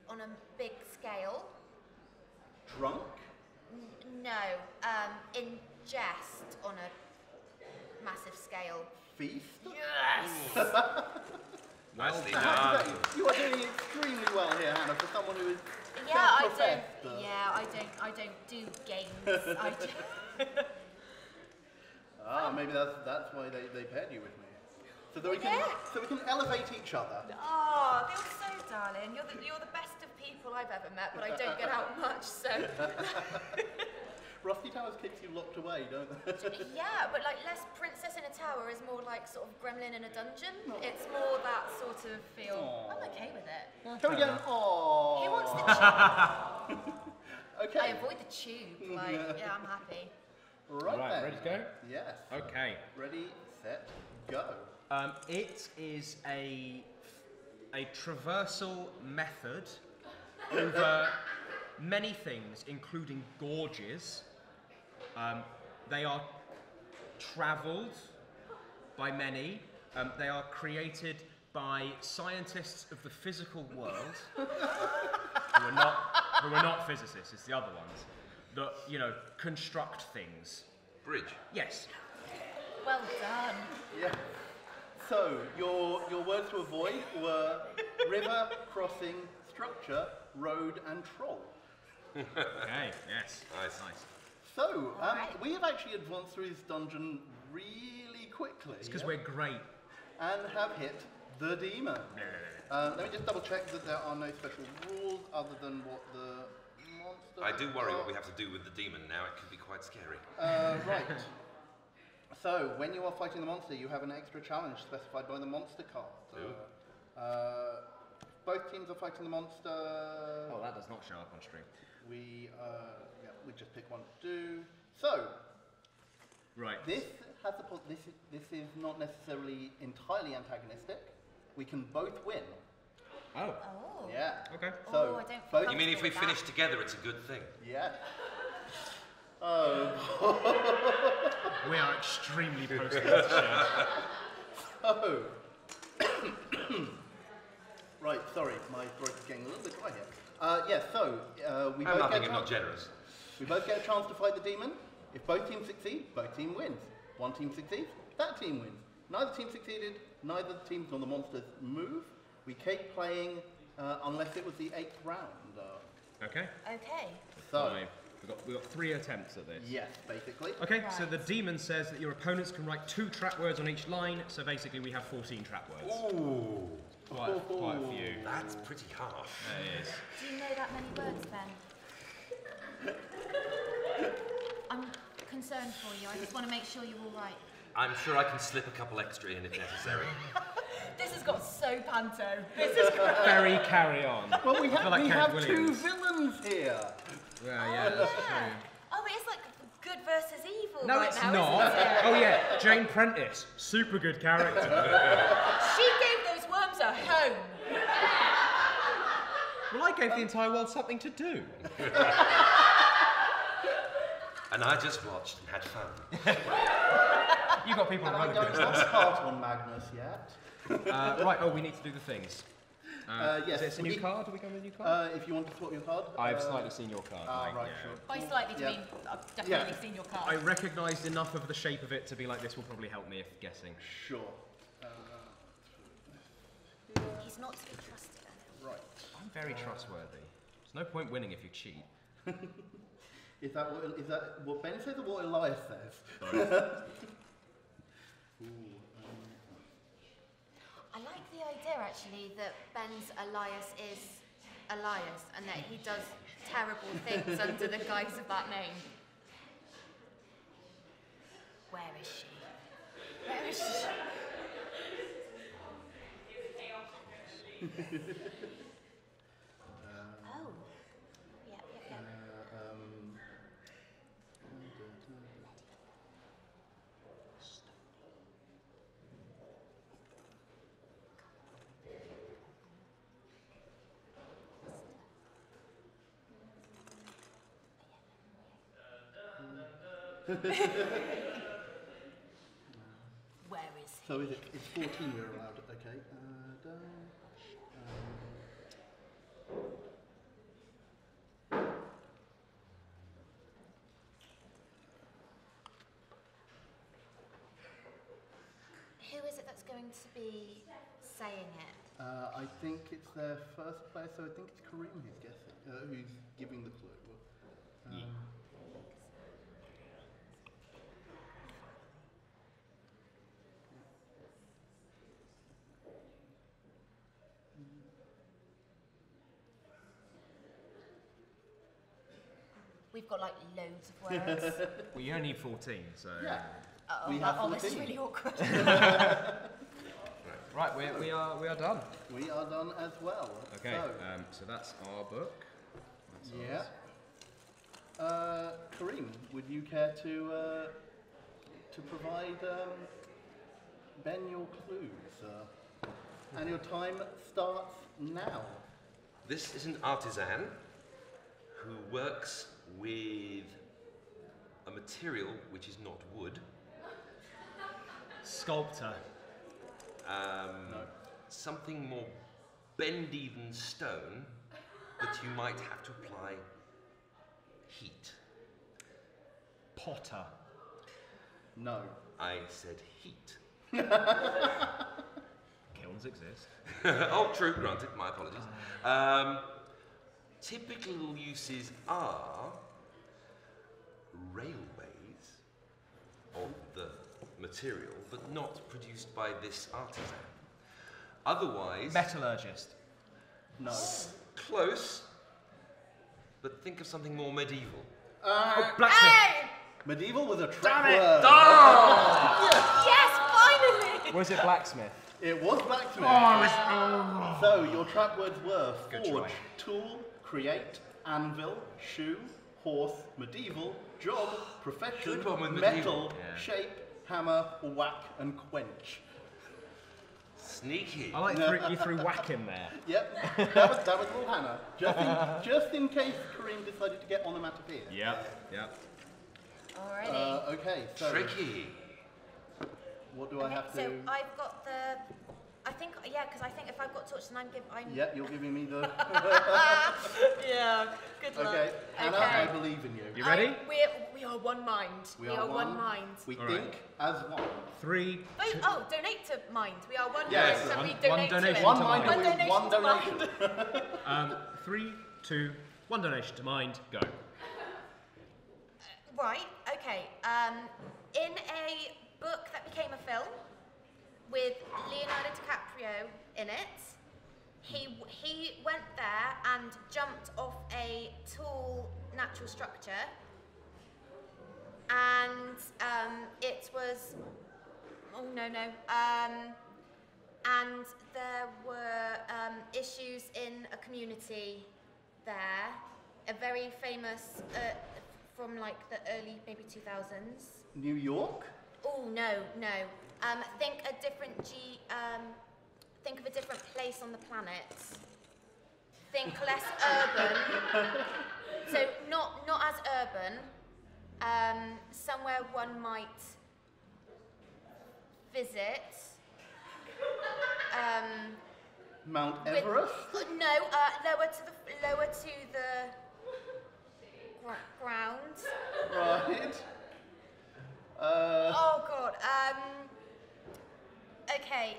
a big scale. Drunk? No, ingest on a massive scale. Feast? Yes! Nicely I have done. to say, you are doing extremely well here, Hannah, for someone who is Yeah, self-professed. I don't do games. I do. Maybe that's why they paired you with me. So that we can elevate each other. Oh, you're so darling. You're the best of people I've ever met, but I don't get out much, so. Rusty Towers keeps you locked away, don't they? Yeah, but like less princess in a tower is more like sort of gremlin in a dungeon. It's more that sort of feel. Aww. I'm okay with it. Come again. Aww. Who wants the tube? Okay. I avoid the tube. Like, yeah, I'm happy. Right then. Ready to go? Yes. Okay. Ready, set, go. It is a traversal method over many things, including gorges. They are travelled by many. They are created by scientists of the physical world who are not physicists. It's the other ones that construct things. Bridge. Yes. Well done. Yeah. So your words to avoid were river, crossing, structure, road, and troll. Okay. Yes. Nice. So Alright. we have actually advanced through this dungeon really quickly. It's because we're great. and have hit the demon. Let me just double check that there are no special rules other than what the monster. I do worry what we have to do with the demon now. It could be quite scary. Right. So, when you are fighting the monster, you have an extra challenge specified by the monster card. both teams are fighting the monster. Oh, that does not show up on stream. We just pick one to do. So, right. This is not necessarily entirely antagonistic. We can both win. Oh. Oh. Yeah. Okay. So, I don't feel both. You mean if we comfortable with finish together, it's a good thing? Yeah. Oh. We are extremely posted. Chef. Oh. Right, sorry, my throat is getting a little bit dry here. Yeah, so we I'm both nothing get if not generous. we both get a chance to fight the demon. If both teams succeed, both team wins. One team succeeds, that team wins. Neither team succeeded, neither the teams nor the monsters move. We keep playing unless it was the 8th round. Okay. Okay. So, Fine. We've got 3 attempts at this. yes, basically. Okay, so Right. the demon says that your opponents can write 2 trap words on each line, so basically we have 14 trap words. Ooh, Quite a few. that's pretty harsh. That is. Do you know that many words, Ben? I'm concerned for you. I just want to make sure you're all right. I'm sure I can slip a couple extra in if necessary. This has got so panto. This is great. Very carry on. Well, we I feel have, like we Kenneth have 2 Williams. villains here. Yeah, that's true. Oh, it's like good versus evil No, right it's now, not. isn't it? Oh yeah, Jane Prentice, super good character. She gave those worms a home. Well, I gave the entire world something to do. And I just watched and had fun. You got people And I running don't good. have a card on Magnus yet. Right, oh, we need to do the things. Yes. Is it a new card? Do we go with a new card? If you want to swap your card. I've slightly seen your card. Ah, Mike, right, yeah. sure. By slightly, do you Yeah. mean I've definitely Yeah. seen your I card. recognised enough of the shape of it to be like, this will probably help me if guessing. Sure. He's not to be trusted. Right. I'm very trustworthy. There's no point winning if you cheat. Is that what Ben says or what Elias says? Ooh, I like the idea actually that Ben's Elias is Elias and that he does terrible things under the guise of that name. Where is she? Where is she? Oh. Yeah, yeah, yeah. Where is he? So it's 14 we're allowed, okay. Who is it that's going to be saying it? I think it's their first player, so I think it's Kareem who's guessing, who's giving the clue. We've got like loads of words. Well, you only need 14, so... Yeah. Oh, We have this is 14. really awkward. Right, we are done. We are done as well. Okay, so that's our book. That's Yeah. Kareem, would you care to provide Ben your clues? And your time starts now. This is an artisan who works with a material which is not wood. Sculptor. No. Something more bendy than stone, that you might have to apply heat. Potter. No. I said heat. Kilns exist. Oh, true, granted, my apologies. Typical uses are railways of the material, but not produced by this artisan. Otherwise... Metallurgist. No. Close, but think of something more medieval. Blacksmith. Hey! Medieval was a trick Damn it! word. Yes, finally! Was it blacksmith? It was blacksmith. Oh, So your trap words were Good forge, try. tool, create, anvil, shoe, horse, medieval, job, profession, Good one with metal, medieval. Yeah. shape, hammer, whack, and quench. Sneaky. I like you threw whack in there. Yep, that was all Hannah. Just in case Kareem decided to get onomatopoeia. Yep. Alrighty. Okay, so Tricky. what do I have to? So I've got the. I think because I think if I've got touch, then I'm. Yeah, you're giving me the. Yeah. Good luck. Okay, Hannah, I believe in you. You ready? We are one mind. We are one mind. We All think right. as one. 3. Donate to mind. We are one Yes. mind. So One- we one donate donation to it. to One mind. mind, One and donation one to donation. mind. 3, 2, 1 donation to mind. Go. Right, okay. In a book that became a film with Leonardo DiCaprio in it, he went there and jumped off a tall natural structure, and it was and there were issues in a community there, a very famous from like the early maybe 2000s. New York? Oh no. Think of a different place on the planet. Think less urban. So not as urban. Somewhere one might visit. Mount Everest? No, lower to the ground. Right. Oh God. Okay.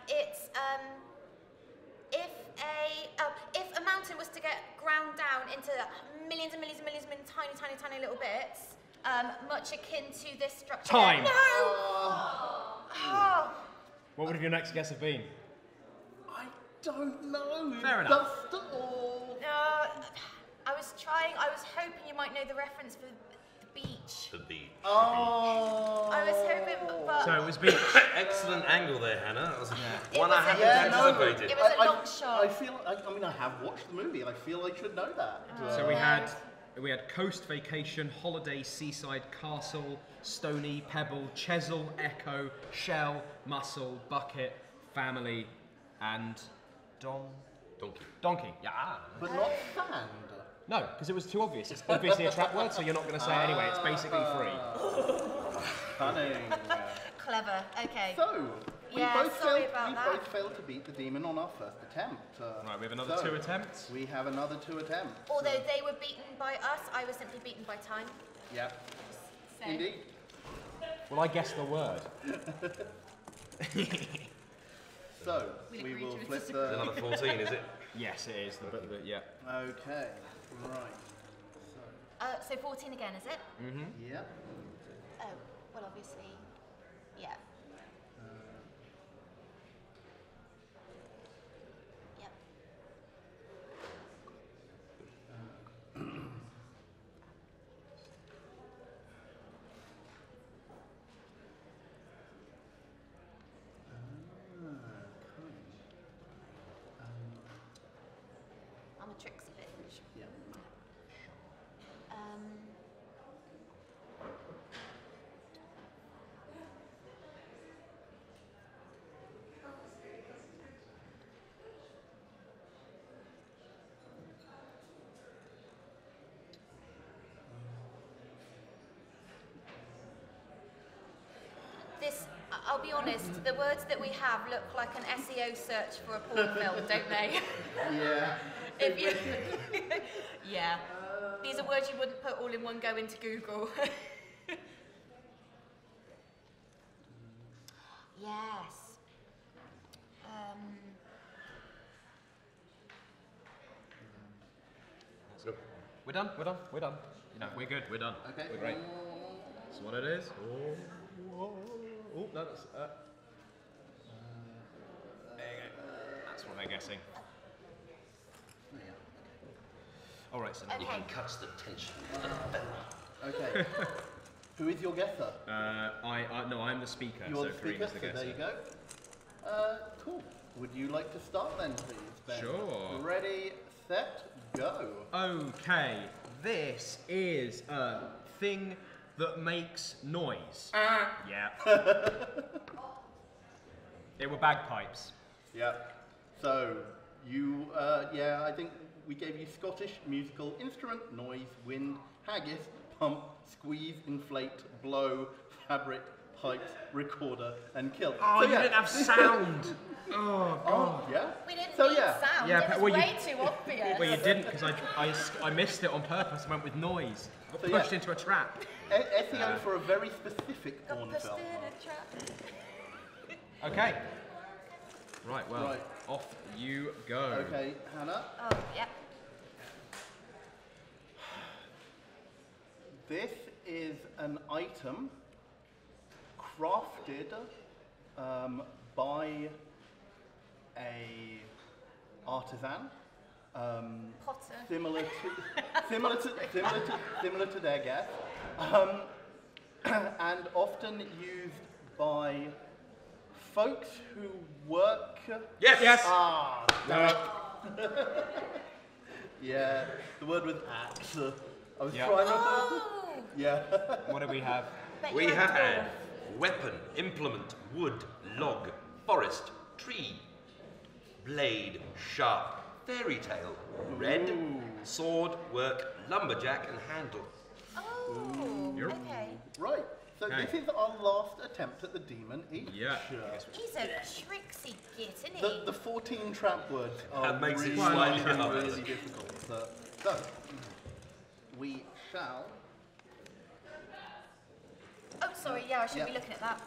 It's if a mountain was to get ground down into millions and millions and millions and tiny little bits, much akin to this structure. Time. No. Oh. What would your next guess have been? I don't know. Fair enough. Dust or... I was hoping you might know the reference for the beach. The beach. Oh. I was hoping, but So it was beach. Excellent angle there, Hannah. That was It one was I a- hadn't Yeah, no, anticipated. it was a long shot. I feel, I mean, I have watched the movie. I feel I should know that. So we had coast, vacation, holiday, seaside, castle, stony, pebble, Chesil, echo, shell, muscle, bucket, family, and donkey. Yeah. But not sand. No, because it was too obvious. It's obviously a trap word, so you're not going to say it anyway. It's basically free. Cunning. Clever. Okay. So, we Yeah, both sorry failed. about We that. both failed to beat the demon on our first attempt. Right, we have another so 2 attempts. We have another 2 attempts. Although they were beaten by us, I was simply beaten by time. Yep. So. Indeed. Well, I guessed the word. So, We'll we agree will to flip disagree. the. Another 14, is it? Yes, it is. Yeah. Okay. Right. So 14 again, is it? So. Yep. Oh, well, obviously, yeah. Yep. I'm a tricksy bitch. Yep. I'll be honest, the words that we have look like an SEO search for a porn film, don't they? Yeah. If you, yeah. These are words you wouldn't put all in one go into Google. Yes. We're done. No, we're good. We're done. Okay. We're great. That's what it is. Oh, no, that's. There you go. That's what they're guessing. All right, so Okay. You can cut the tension. Okay. Who is your guesser? no, I'm the speaker. You're so the Kareem speaker, is the so guesser. there you go. Cool. Would you like to start then, please, Ben? Sure. Ready, set, go. Okay, this is a thing that makes noise. Yeah. They were bagpipes. Yeah. So, you, I think we gave you Scottish musical instrument, noise, wind, haggis, pump, squeeze, inflate, blow, fabric, pipes, recorder, and kill. Oh, so, you didn't have sound. Oh, God. Yeah? We didn't So, need yeah. sound. Yeah, it but- was well, you- way too obvious. Well, you didn't, because I missed it on purpose and went with noise. I got So, pushed yeah. into a trap. SEO for a very specific Got porn pushed film. in a trap. Okay. Right, well, Right. off you go. Okay, Hannah. Oh, yep. This is an item crafted by a artisan, Potter. similar to their guest, and often used by folks who work. Yes! Yes! Ah, damn it. Yeah, the word was axe. I was Yeah. trying not to. Oh! Yeah. What do we have? Bet We you had have dwarf. weapon, implement, wood, log, forest, tree, blade, sharp, fairy tale, red, Ooh. sword, work, lumberjack, and handle. Oh, Yep. okay. Right. So Okay. this is our last attempt at the demon each. Yeah. He's a tricksy git, isn't he? The 14 trap words are That makes it really, slightly really, harder. really difficult. So, we shall. Oh, sorry, yeah, I should Yeah. be looking at that.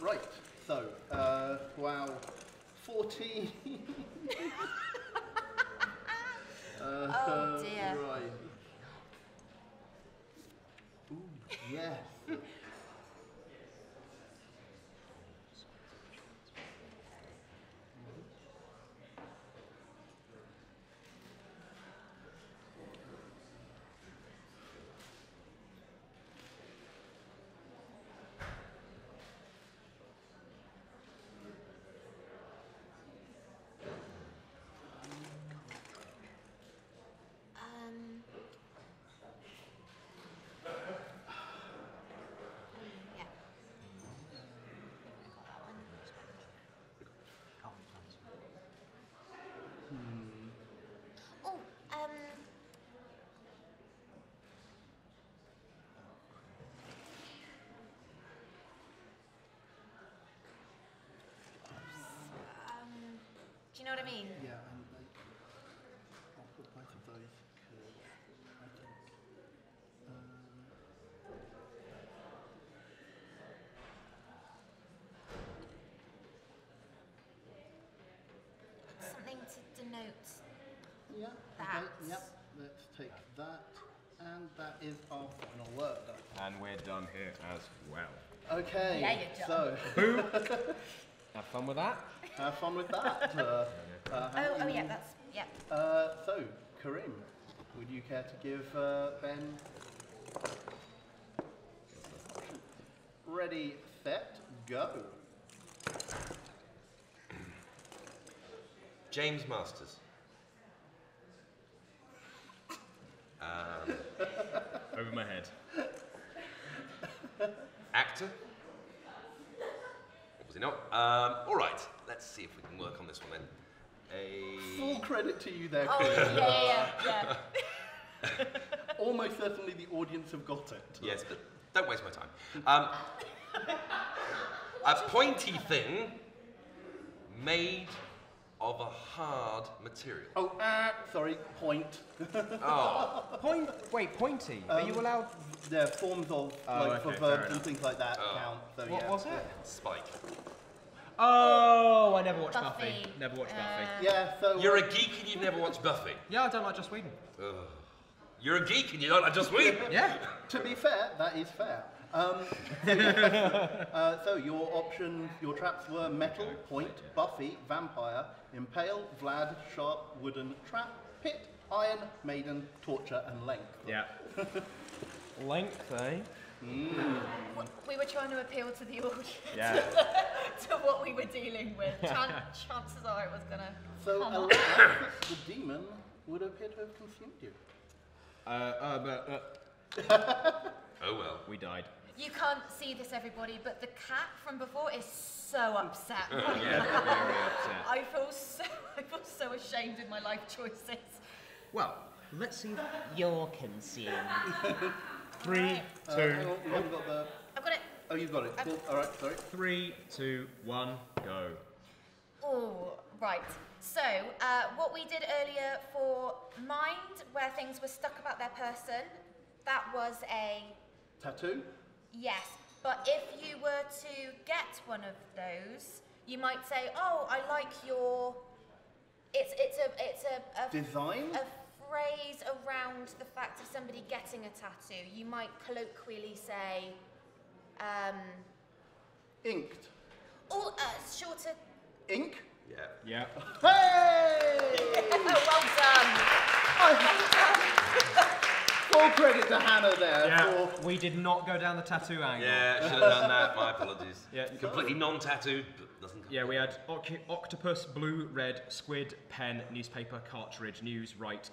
Right. So, wow, 14. Oh, dear. Right. Ooh, yes. Yeah. Oh, do you know what I mean? Yeah, and I'll put both of those because I think. Something to denote. Yeah. That. Okay, yep. Let's take that, and that is our final word. And we're done here as well. Okay. Yeah, you're so Boo! Have fun with that. have fun with that. Oh, yeah, that's, yeah. So, Karim, would you care to give Ben? Ready, set, go. James Masters. Over my head. Actor. Or was he not? All right, let's see if we can work on this one then. Full credit to you there, Oh, Karim. yeah. Almost certainly the audience have got it. Yes, but don't waste my time. A pointy thing made of a hard material. Oh, sorry, point. Oh, Pointy. Are you allowed? There are forms of, Oh, like, for okay, fair verbs and enough. things like that Oh. count. So, What yeah. was it? spike. Oh, I never watched Buffy. Buffy. Never watched Buffy. Yeah, so. You're a geek and you've never watched Buffy. Yeah, I don't like Joss Whedon. Ugh. You're a geek and you don't like Joss Whedon. Yeah. To be fair, that is fair. So your options, your traps were metal, point, Buffy, vampire, impale, Vlad, sharp, wooden, trap, pit, iron, maiden, torture, and length. Yeah. Length, eh? We were trying to appeal to the audience, Yeah. to what we were dealing with. Chances are it was going to So, come alas, up. the demon would appear to have consumed you. Oh well. We died. You can't see this, everybody, but the cat from before is so upset. Yeah, very upset. I feel so ashamed in my life choices. Well, let's see. You're consumed. 3, 2, Hang on, you haven't got the... I've got it. Oh, you've got it. Cool. All right, sorry. 3, 2, 1, go. Oh, right. So, what we did earlier for mind, where things were stuck about their person, that was a Tattoo? yes. But if you were to get one of those, you might say, "Oh, I like your." It's a Design? a phrase around the fact of somebody getting a tattoo. You might colloquially say, Inked. "Oh, shorter." Ink? Yeah. Yeah. Hey! Well done. Full credit to Hannah there Yeah. for... We did not go down the tattoo angle. Yeah, should have done that. My apologies. Yeah. Completely non-tattooed, but doesn't count. Yeah, we had octopus, blue, red, squid, pen, newspaper, cartridge, news, write,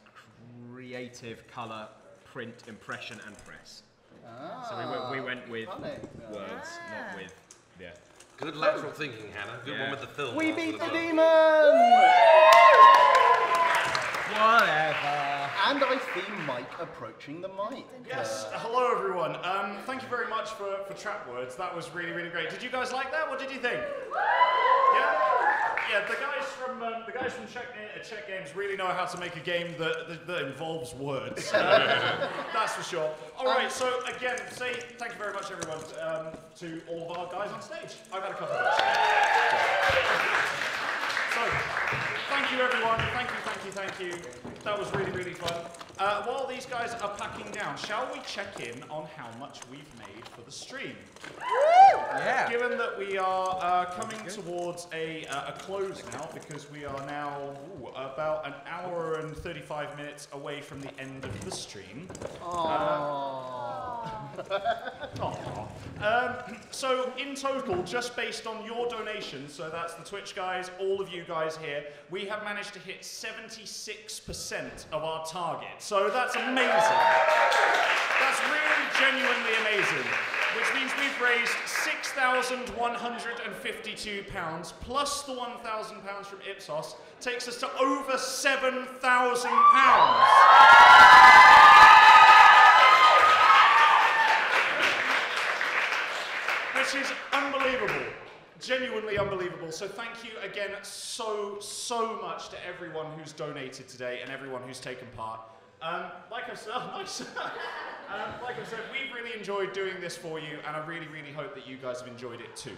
creative, colour, print, impression, and press. So we went with funny. words, not with, yeah. Good lateral thinking, Hannah. Good one with the film. We master beat as the well. demon! Whatever. And I see Mike approaching the mic. Yes, hello everyone. Thank you very much for trap words. That was really, really great. Did you guys like that? What did you think? Yeah? Yeah, the guys from Check Games really know how to make a game that involves words. That's for sure. All right, so again, say thank you very much everyone to all of our guys on stage. I've had a couple of those. So, thank you everyone. Thank you. That was really, really fun. While these guys are packing down, shall we check in on how much we've made for the stream? Yeah. Given that we are coming towards a close now, because we are now about an hour and 35 minutes away from the end of the stream. So in total, just based on your donations, so that's the Twitch guys, all of you guys here, we have managed to hit 76% of our target. So that's amazing. That's really genuinely amazing. Which means we've raised £6,152 plus the £1,000 from Ipsos, takes us to over £7,000. Which is unbelievable, genuinely unbelievable. So thank you again so much to everyone who's donated today and everyone who's taken part. Like I've said, nice. Like I said, we've really enjoyed doing this for you, and I really, really hope that you guys have enjoyed it too.